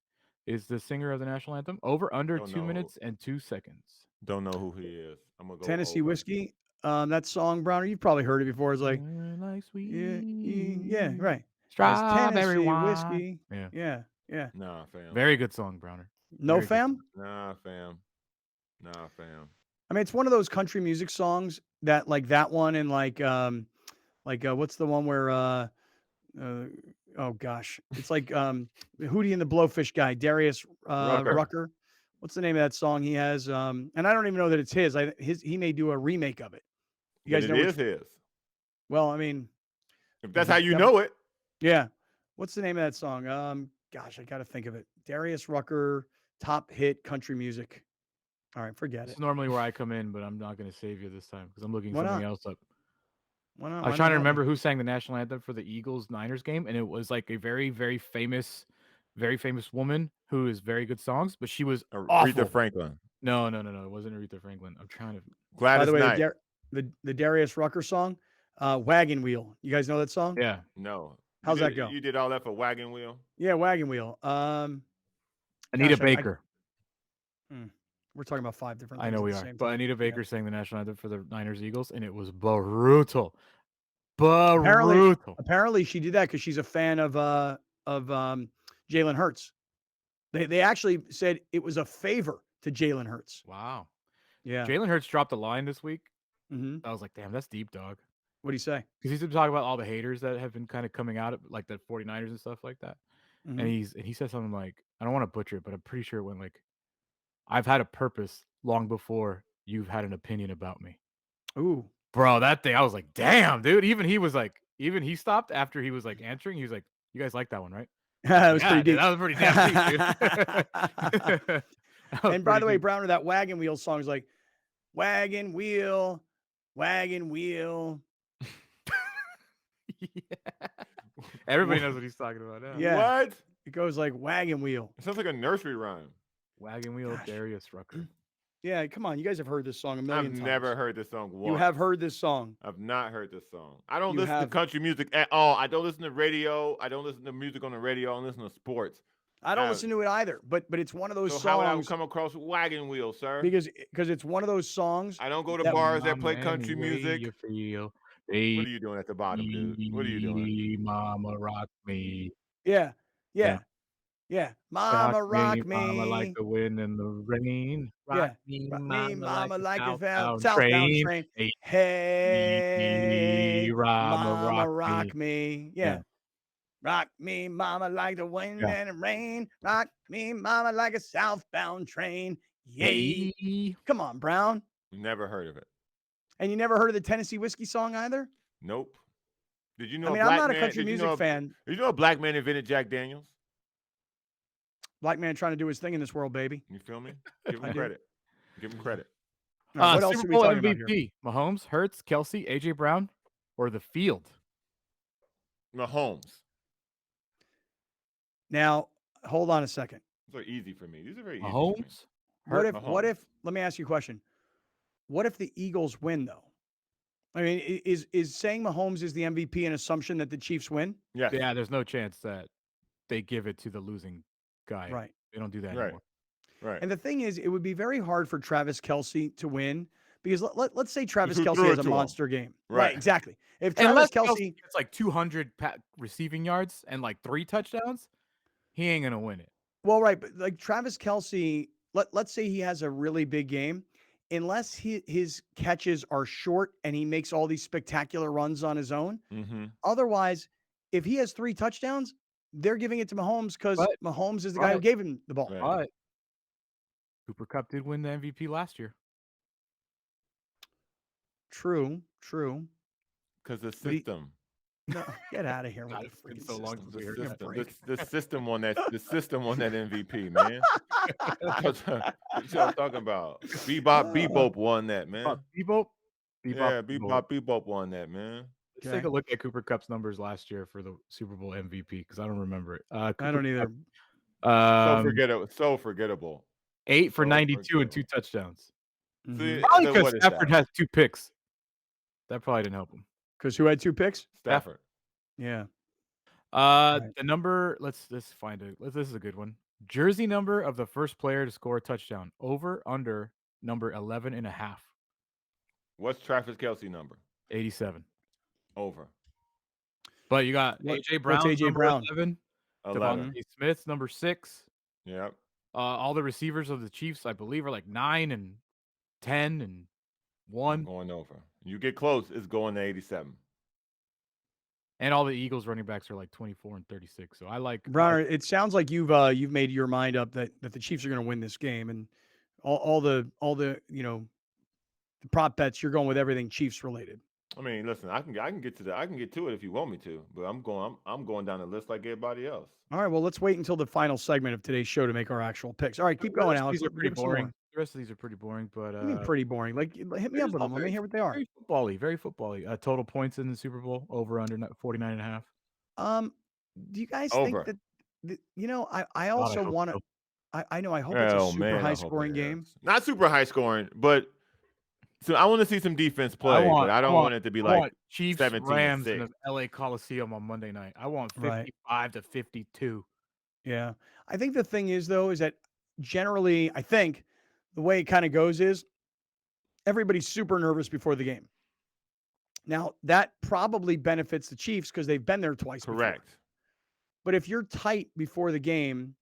is the singer of the national anthem. Over under Don't 2 know. minutes and 2 seconds. Don't know who he is. I'm gonna go Tennessee over. Whiskey. That song, Browner, you've probably heard it before. It's like, Like sweet yeah, right. As strawberry Tennessee wine. whiskey. Yeah. Yeah. Nah, fam. Very good song, Browner. No, Very good fam? Nah, fam. Nah, fam. I mean, it's one of those country music songs that, like that one, and what's the one where oh gosh, it's like Hootie and the Blowfish guy, Darius Rucker. Rucker. What's the name of that song he has? And I don't even know that it's his. He may do a remake of it. You guys Then know it which? is his. Well, I mean, If that's how you know it. yeah. What's the name of that song? Gosh, I got to think of it. Darius Rucker, top hit country music. All right, forget It's it. normally where I come in, but I'm not going to save you this time because I'm looking Why something not? else up. Why not? I Why was not trying to help me? remember who sang the national anthem for the Eagles-Niners game, and it was like a very, very famous woman who is very good songs, but she was awful. Aretha Franklin. No. It wasn't Aretha Franklin. I'm trying to. By Gladys the way, Knight. the Darius Rucker song, Wagon Wheel. You guys know that song? Yeah. No. How's that go? You did all that for Wagon Wheel? Yeah, Wagon Wheel. Anita gosh, Baker. We're talking about 5 different I things know at we the are, same but time. Anita Yeah. Baker sang the national anthem for the Niners Eagles, and it was brutal. Brutal. Apparently, she did that because she's a fan of Jalen Hurts. They actually said it was a favor to Jalen Hurts. Wow. Yeah. Jalen Hurts dropped a line this week. Mm-hmm. I was like, damn, that's deep, dog. What do you say? Because he's been talking about all the haters that have been kind of coming out, like the 49ers and stuff like that. Mhm. And he said something like, I don't want to butcher it, but I'm pretty sure it went like, I've had a purpose long before you've had an opinion about me. Ooh. Bro, that thing, I was like, damn, dude. Even he stopped after he was like answering. He was like, you guys like that one, right? That was Yeah, pretty dude, deep. that was pretty damn deep, dude. And by the way, Browner, that Wagon Wheel song is like, wagon wheel, wagon wheel. Everybody knows what he's talking about now. Yeah. What? It goes like wagon wheel. It sounds like a nursery rhyme. Wagon Wheel, Darius Rucker. Yeah, come on. You guys have heard this song a million I've times. never heard this song once. You have heard this song. I've not heard this song. I don't You listen to have- country music at all. I don't listen to radio. I don't listen to music on the radio. I don't listen to sports. I don't listen to it either, but it's one of those So songs. how would I come across Wagon Wheel, sir? Because it's one of those songs. I don't go to that- bars that Mama, play country any way music. you feel, What are you doing at the bottom, dude? What are you doing? Mama, rock me. Yeah. Yeah. Mama, rock me. Mama, like the wind and the rain. Rock me, Rock mama, like a a southbound southbound train. train. Hey, Hey, mama, rock me. Yeah. Rock me, mama, like the wind Yeah. and the rain. Rock me, mama, like a southbound train. Yay. Hey. Come on, Brown. Never heard of it. And you never heard of the Tennessee Whiskey song either? Nope. Did you know? I mean, a I'm black not a man- country did you music know a- fan. Did you know a black man invented Jack Daniels? Black man trying to do his thing in this world, baby. You feel me? Give I him do. credit. Give him credit. All right, what else Super are we Bowl talking about here? MVP: Mahomes, Hurts, Kelsey, AJ Brown, or the field? Mahomes. Now, hold on a second. These are easy for me. These are very easy. For me. Mahomes. What if? Let me ask you a question. What if the Eagles win, though? I mean, is saying Mahomes is the MVP an assumption that the Chiefs win? Yes. Yeah, there's no chance that they give it to the losing guy. Right. They don't do that Right. anymore. Right. And the thing is, it would be very hard for Travis Kelsey to win because let's say Travis who Kelsey threw has it a to him. monster game. Right. Exactly. If Unless Travis Kelsey Kelsey, gets like 200 receiving yards and like 3 touchdowns, he ain't gonna win it. well, right, but like Travis Kelsey, let's say he has a really big game, unless his catches are short and he makes all these spectacular runs on his own. Mm-hmm. Otherwise, if he has 3 touchdowns, they're giving it to Mahomes because But- Mahomes is the guy who but- gave him the ball. Right. But Cooper Kupp did win the MVP last year. True. Because the But he- system. No, get out of here with God, the it's been freaking so long system. since we The heard that. system, break. the system won that. The system won that MVP, man. What y'all talking about? Bebop won that, man. Bebop. Yeah, Bebop won that, man. Let's take a look at Cooper Kupp's numbers last year for the Super Bowl MVP because I don't remember it. I don't either. So forgettable. So forgettable. 8 for So 92 and 2 forgettable. touchdowns. Mhm. Probably so because what is Stafford that? has 2 picks. That probably didn't help him. Because who had 2 picks? Stafford. Yeah. The number. Let's find it. This is a good one. Jersey number of the first player to score a touchdown. Over under number 11 and a half. What's Travis Kelsey number? 87. Over. But you got What- AJ what's Brown. A.J. Brown? 11. 11. Devontae Smith's number 6. Yep. All the receivers of the Chiefs, I believe, are like 9 and 10 and 1. Going over. You get close, it's going to 87. And all the Eagles running backs are like 24 and 36. So I like Bronner, it sounds like you've made your mind up that the Chiefs are going to win this game, and all the the prop bets, you're going with everything Chiefs related. I mean, listen, I can get to it if you want me to, but I'm going down the list like everybody else. All right, well, let's wait until the final segment of today's show to make our actual picks. All right, keep going, Alex. These are pretty Give us some more. boring. The rest of these are pretty boring, but I mean, pretty boring. Like, hit me up with them. Let me hear what they are. Very football-y. Very football-y. Total points in the Super Bowl over under 49.5. Do you guys Over. think that I also hope want to? so. I know. I hope it's a super man, I high hope scoring it game. is. Not super high scoring, but so I want to see some defense play, but I don't want it to be like Chiefs 17-6. Rams in the LA Coliseum on Monday night. I want 55 to 52. Yeah. I think the thing is, though, is that generally, I think the way it kind of goes is everybody's super nervous before the game. Now, that probably benefits the Chiefs because they've been there twice Correct. before. But if you're tight before the game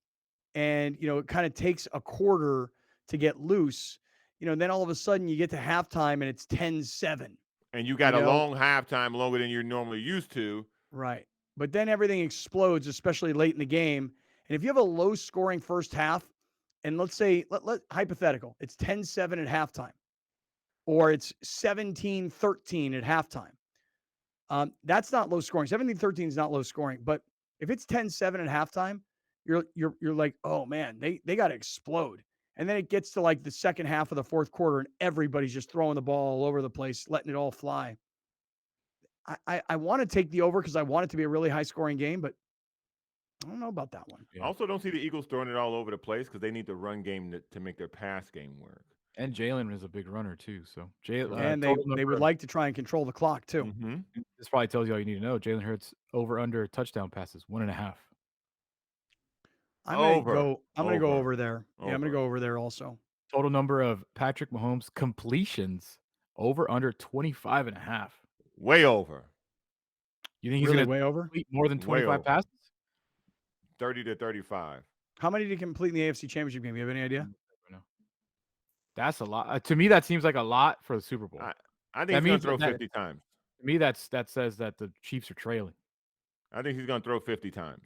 and, it kind of takes a quarter to get loose, then all of a sudden you get to halftime and it's 10-7. And you got a long halftime, longer than you're normally used to. Right. But then everything explodes, especially late in the game. And if you have a low scoring first half, and let's say, hypothetical, it's 10-7 at halftime, or it's 17-13 at halftime. That's not low scoring. 17-13 is not low scoring. But if it's 10-7 at halftime, you're like, oh man, they got to explode. And then it gets to like the second half of the fourth quarter, and everybody's just throwing the ball all over the place, letting it all fly. I want to take the over because I want it to be a really high scoring game, but I don't know about that one. I also don't see the Eagles throwing it all over the place because they need the run game to make their pass game work. And Jalen is a big runner too. So and they would like to try and control the clock too. Mm-hmm. This probably tells you all you need to know. Jalen Hurts over under touchdown passes 1.5. I'm gonna go over there. Yeah, I'm gonna go over there also. Total number of Patrick Mahomes completions over under 25.5. Way over. You think he's really gonna way over? complete more than 25 passes? 30 to 35. How many did he complete in the AFC Championship game? You have any idea? That's a lot. To me, that seems like a lot for the Super Bowl. I think he's going to throw 50 times. To me, that says that the Chiefs are trailing. I think he's going to throw 50 times.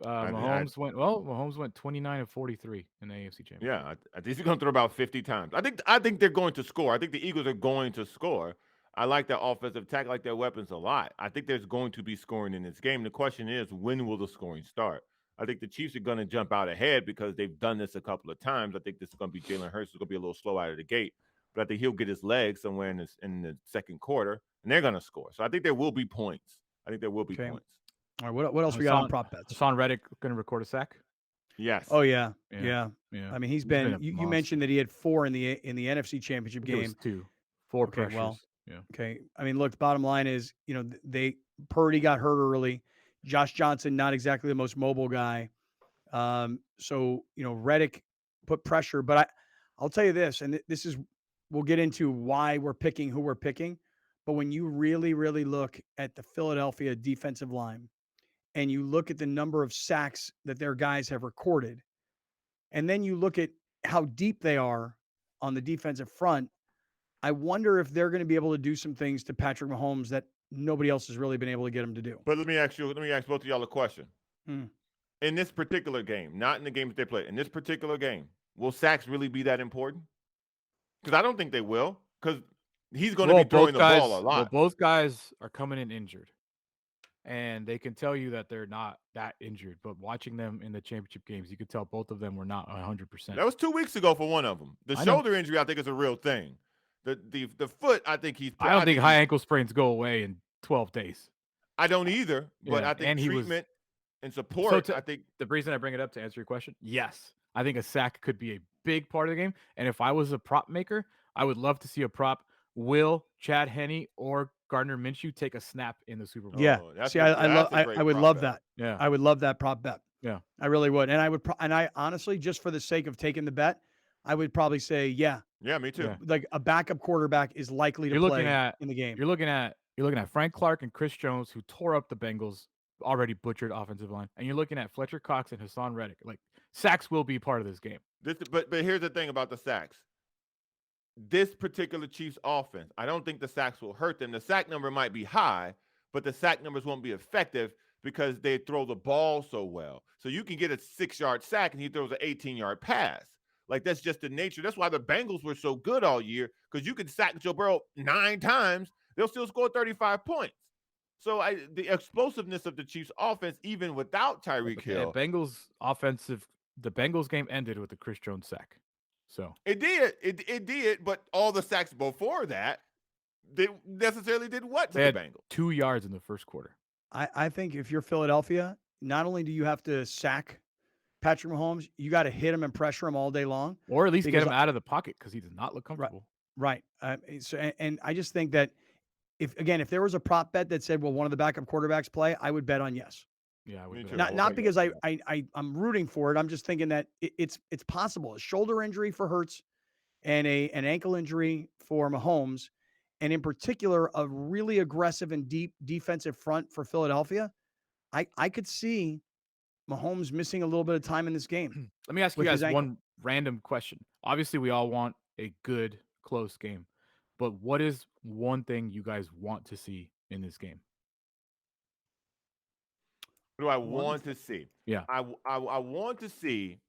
Mahomes went 29 of 43 in the AFC Championship. Yeah, I think he's going to throw about 50 times. I think they're going to score. I think the Eagles are going to score. I like their offensive attack, like their weapons a lot. I think there's going to be scoring in this game. The question is, when will the scoring start? I think the Chiefs are going to jump out ahead because they've done this a couple of times. I think this is going to be Jalen Hurts. It's going to be a little slow out of the gate, but I think he'll get his legs somewhere in the second quarter, and they're going to score. So I think there will be points. Points. All right, what else we got on prop bets? Hassan Reddick going to record a sack? Yes. Oh yeah. I mean, he's been you mentioned that he had 4 in the NFC Championship game. It was 2. 4 okay, pressures. Well, yeah. Okay. I mean, look, the bottom line is, Purdy got hurt early. Josh Johnson, not exactly the most mobile guy. So, Reddick put pressure, but I'll tell you this, and we'll get into why we're picking who we're picking. But when you really, really look at the Philadelphia defensive line and you look at the number of sacks that their guys have recorded, and then you look at how deep they are on the defensive front, I wonder if they're going to be able to do some things to Patrick Mahomes that nobody else has really been able to get him to do. But let me ask both of y'all a question. In this particular game, not in the games they play, in this particular game, will sacks really be that important? Because I don't think they will, because he's going to be throwing the ball a lot. Well, both guys are coming in injured, and they can tell you that they're not that injured. But watching them in the championship games, you could tell both of them were not 100%. That was 2 weeks ago for one of them. The shoulder injury, I think, is a real thing. The foot, I think he's. I don't think high ankle sprains go away in 12 days. I don't either, but I think treatment and support. I think the reason I bring it up to answer your question, yes, I think a sack could be a big part of the game. And if I was a prop maker, I would love to see a prop. Will Chad Henne or Gardner Minshew take a snap in the Super Bowl? Yeah, I would love that. Yeah, I would love that prop bet. Yeah, I really would, and I honestly, just for the sake of taking the bet, I would probably say yeah. Yeah, me too. Yeah. Like a backup quarterback is likely to play in the game. You're looking at Frank Clark and Chris Jones, who tore up the Bengals already butchered offensive line, and you're looking at Fletcher Cox and Hassan Reddick. Like, sacks will be part of this game. But here's the thing about the sacks. This particular Chiefs offense, I don't think the sacks will hurt them. The sack number might be high, but the sack numbers won't be effective because they throw the ball so well. So you can get a 6-yard sack and he throws an 18-yard pass. Like, that's just the nature. That's why the Bengals were so good all year, because you can sack Joe Burrow 9 times, they'll still score 35 points. So the explosiveness of the Chiefs offense, even without Tyreek Hill. The Bengals game ended with a Chris Jones sack. So it did. It did, but all the sacks before that, they necessarily did what to they the had Bengals? 2 yards in the first quarter. I think if you're Philadelphia, not only do you have to sack Patrick Mahomes, you got to hit him and pressure him all day long. Or at least get him out of the pocket, because he does not look comfortable. Right. And I just think that if there was a prop bet that said, well, one of the backup quarterbacks play, I would bet on yes. Yeah, I would. Not because I'm rooting for it. I'm just thinking that it's possible. A shoulder injury for Hurts and an ankle injury for Mahomes, and in particular, a really aggressive and deep defensive front for Philadelphia. I could see Mahomes missing a little bit of time in this game. Let me ask you guys one random question. Obviously, we all want a good, close game. But what is one thing you guys want to see in this game? What do I want to see? Yeah. I want to see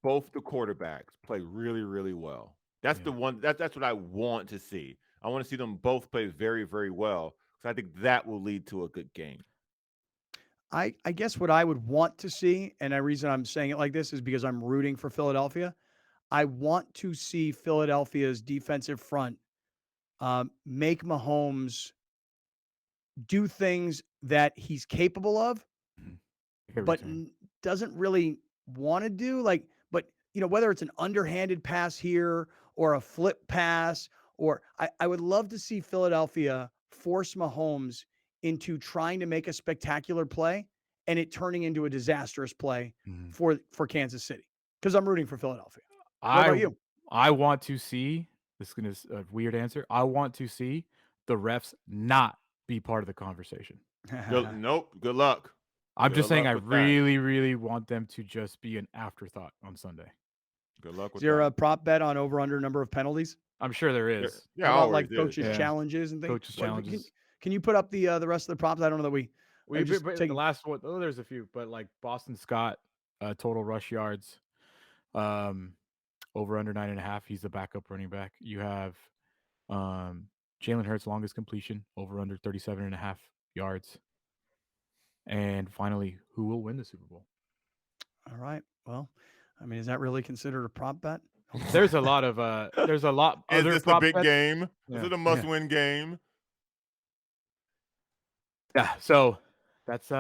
both the quarterbacks play really, really well. That's the one. That's what I want to see. I want to see them both play very, very well, because I think that will lead to a good game. I guess what I would want to see, and the reason I'm saying it like this is because I'm rooting for Philadelphia. I want to see Philadelphia's defensive front make Mahomes do things that he's capable of, but doesn't really want to do. Like, but whether it's an underhanded pass here or a flip pass, or I would love to see Philadelphia force Mahomes into trying to make a spectacular play and it turning into a disastrous play for Kansas City, because I'm rooting for Philadelphia. What about you? I want to see, this is going to a weird answer, I want to see the refs not be part of the conversation. Nope. Good luck. I'm just saying I really, really want them to just be an afterthought on Sunday. Good luck with that. Is there a prop bet on over/under number of penalties? I'm sure there is. Yeah, about like coaches' challenges and things. Coaches' challenges. Can you put up the rest of the props? I don't know that we just the last one. Oh, there's a few, but like Boston Scott, total rush yards, over under 9.5. He's the backup running back. You have Jalen Hurts' longest completion, over under 37.5 yards. And finally, who will win the Super Bowl? All right. Well, I mean, is that really considered a prop bet? There's a lot of there's a lot. Is this a big bets. game? Yeah. Is it a must-win game? Yeah. So that's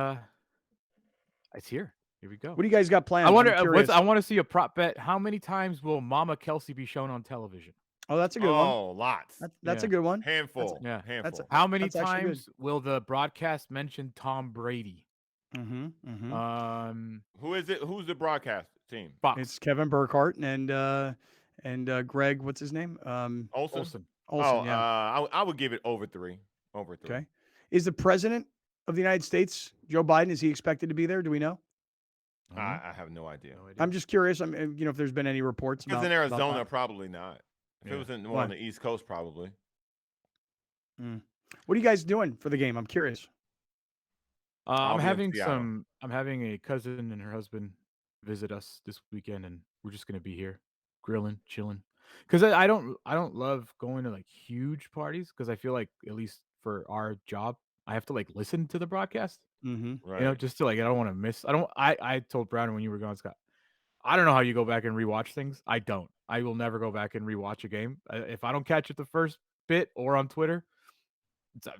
it's here. Here we go. What do you guys got planned? I wonder. I I want to see a prop bet. How many times will Mama Kelsey be shown on television? Oh, that's a good one. Oh, lots. That's a good one. Handful. Handful. How many times will the broadcast mention Tom Brady? Who is it? Who's the broadcast team? Fox. It's Kevin Burkhardt and Greg. What's his name? Olsen. Yeah. I would give it over 3. Over 3. Okay. Is the president of the United States, Joe Biden, is he expected to be there? Do we know? I have no idea. I'm just curious. If there's been any reports. Because in Arizona, probably not. If it was more on the East Coast, probably. What are you guys doing for the game? I'm curious. I'm having a cousin and her husband visit us this weekend, and we're just gonna be here, grilling, chilling. Because I don't love going to like huge parties, because I feel like, at least for our job, I have to like listen to the broadcast. Right. Just to like, I don't want to miss. I told Brandon when you were gone, Scott, I don't know how you go back and rewatch things. I don't. I will never go back and rewatch a game. If I don't catch it the first bit or on Twitter,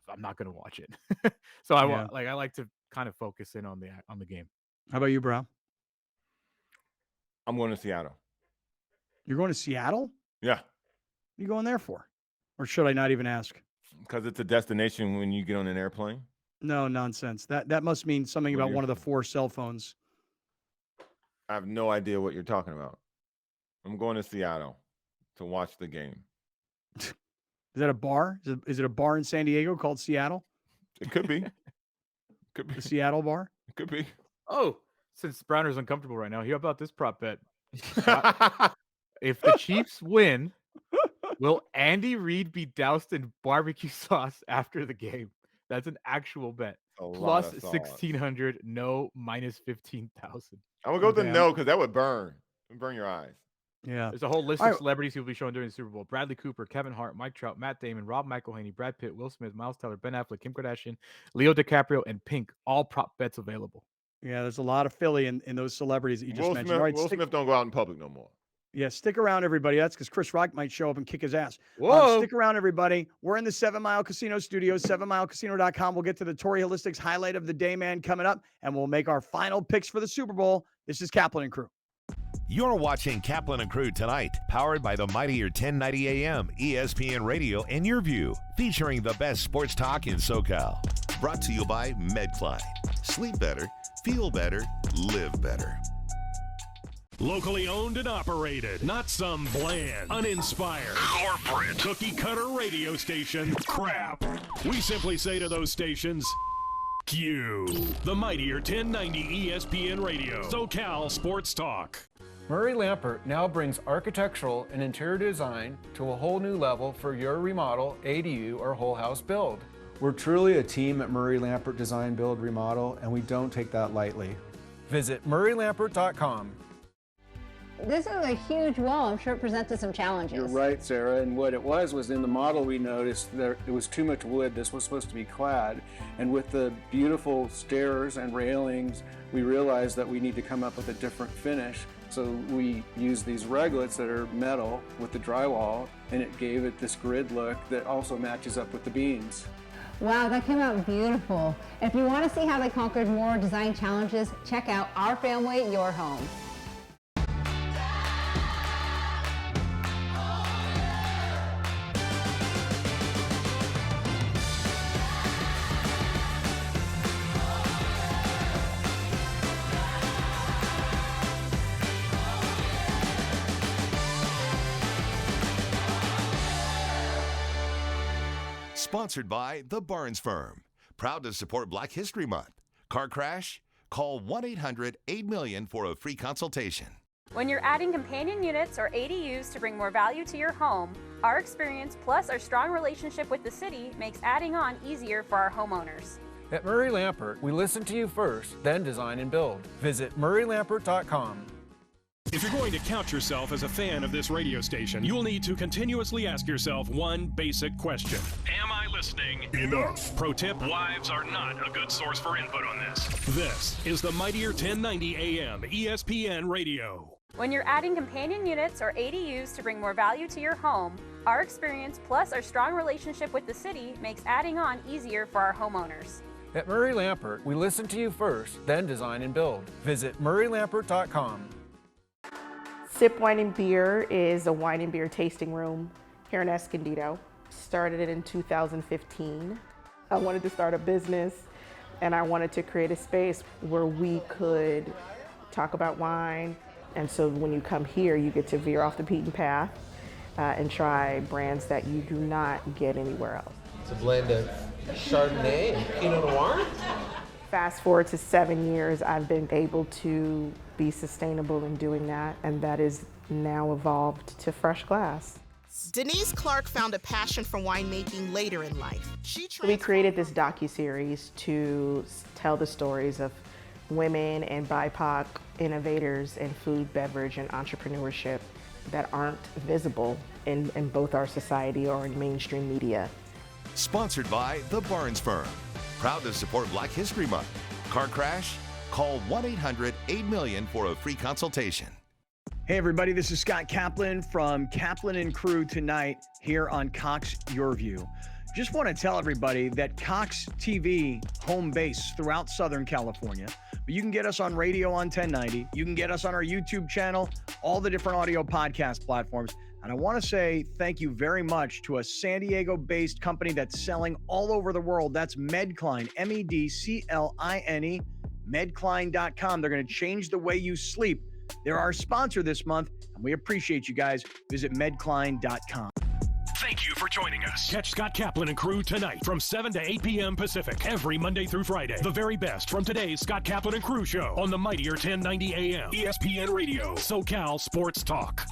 I'm not going to watch it. So I like to kind of focus in on the game. How about you, Brown? I'm going to Seattle. You're going to Seattle? Yeah. What are you going there for? Or should I not even ask? Because it's a destination when you get on an airplane. No, nonsense. That must mean something about one of the 4 cell phones. I have no idea what you're talking about. I'm going to Seattle to watch the game. Is that a bar? Is it a bar in San Diego called Seattle? It could be. Could be. The Seattle bar? Could be. Oh, since Browner's uncomfortable right now, how about this prop bet? If the Chiefs win, will Andy Reid be doused in barbecue sauce after the game? That's an actual bet. Plus 1,600, no, minus 15,000. I'm gonna go with the no because that would burn your eyes. Yeah. There's a whole list of celebrities who will be shown during the Super Bowl: Bradley Cooper, Kevin Hart, Mike Trout, Matt Damon, Rob McElhenney, Brad Pitt, Will Smith, Miles Teller, Ben Affleck, Kim Kardashian, Leo DiCaprio, and Pink. All prop bets available. Yeah, there's a lot of Philly in those celebrities that you just mentioned. All right, Will Smith don't go out in public no more. Yeah, stick around, everybody. That's because Chris Rock might show up and kick his ass. Whoa. Stick around, everybody. We're in the 7 Mile Casino studios, 7milecasino.com. We'll get to the Torrey Holistics highlight of the day, man, coming up, and we'll make our final picks for the Super Bowl. This is Kaplan and Crew. You're watching Kaplan and Crew Tonight, powered by the mightier 1090 AM, ESPN Radio, and Your View, featuring the best sports talk in SoCal. Brought to you by MedCline. Sleep better, feel better, live better. Locally owned and operated, not some bland, uninspired, corporate, cookie-cutter radio station crap. We simply say to those stations, Q. The mightier 1090 ESPN Radio, SoCal Sports Talk. Murray Lampert now brings architectural and interior design to a whole new level for your remodel, ADU, or whole house build. We're truly a team at Murray Lampert Design, Build, Remodel, and we don't take that lightly. Visit murraylampert.com. This is a huge wall. I'm sure it presented some challenges. You're right, Sarah. And what it was in the model we noticed there was too much wood. This was supposed to be clad. And with the beautiful stairs and railings, we realized that we need to come up with a different finish. So we used these reglets that are metal with the drywall, and it gave it this grid look that also matches up with the beams. Wow, that came out beautiful. If you want to see how they conquered more design challenges, check out Our Family, Your Home. Sponsored by The Barnes Firm. Proud to support Black History Month. Car crash? Call 1-800-8-million for a free consultation. When you're adding companion units or ADUs to bring more value to your home, our experience plus our strong relationship with the city makes adding on easier for our homeowners. At Murray Lampert, we listen to you first, then design and build. Visit murraylampert.com. If you're going to count yourself as a fan of this radio station, you'll need to continuously ask yourself one basic question. Am I listening enough? Pro tip, wives are not a good source for input on this. This is the mightier 1090 AM ESPN Radio. When you're adding companion units or ADUs to bring more value to your home, our experience plus our strong relationship with the city makes adding on easier for our homeowners. At Murray Lampert, we listen to you first, then design and build. Visit murraylampert.com. Sip Wine and Beer is a wine and beer tasting room here in Escondido. Started it in 2015. I wanted to start a business and I wanted to create a space where we could talk about wine. And so when you come here, you get to veer off the beaten path and try brands that you do not get anywhere else. It's a blend of Chardonnay and Pinot Noir. Fast forward to 7 years, I've been able to be sustainable in doing that, and that is now evolved to Fresh Glass. Denise Clark found a passion for winemaking later in life. We created this docuseries to tell the stories of women and BIPOC innovators in food, beverage, and entrepreneurship that aren't visible in both our society or in mainstream media. Sponsored by The Barnes Firm. Proud to support Black History Month. Car crash? Call 1-800-8-million for a free consultation. Hey, everybody, this is Scott Kaplan from Kaplan and Crew Tonight here on Cox Your View. Just want to tell everybody that Cox TV home base throughout Southern California, but you can get us on radio on 1090. You can get us on our YouTube channel, all the different audio podcast platforms. And I want to say thank you very much to a San Diego-based company that's selling all over the world. That's MedCline, MEDCLINE, medcline.com. They're going to change the way you sleep. They're our sponsor this month, and we appreciate you guys. Visit medcline.com. Thank you for for joining us. Catch Scott Kaplan and Crew tonight from 7 to 8 p.m. Pacific every Monday through Friday. The very best from today's Scott Kaplan and Crew show on the mightier 1090 AM ESPN Radio, SoCal Sports Talk.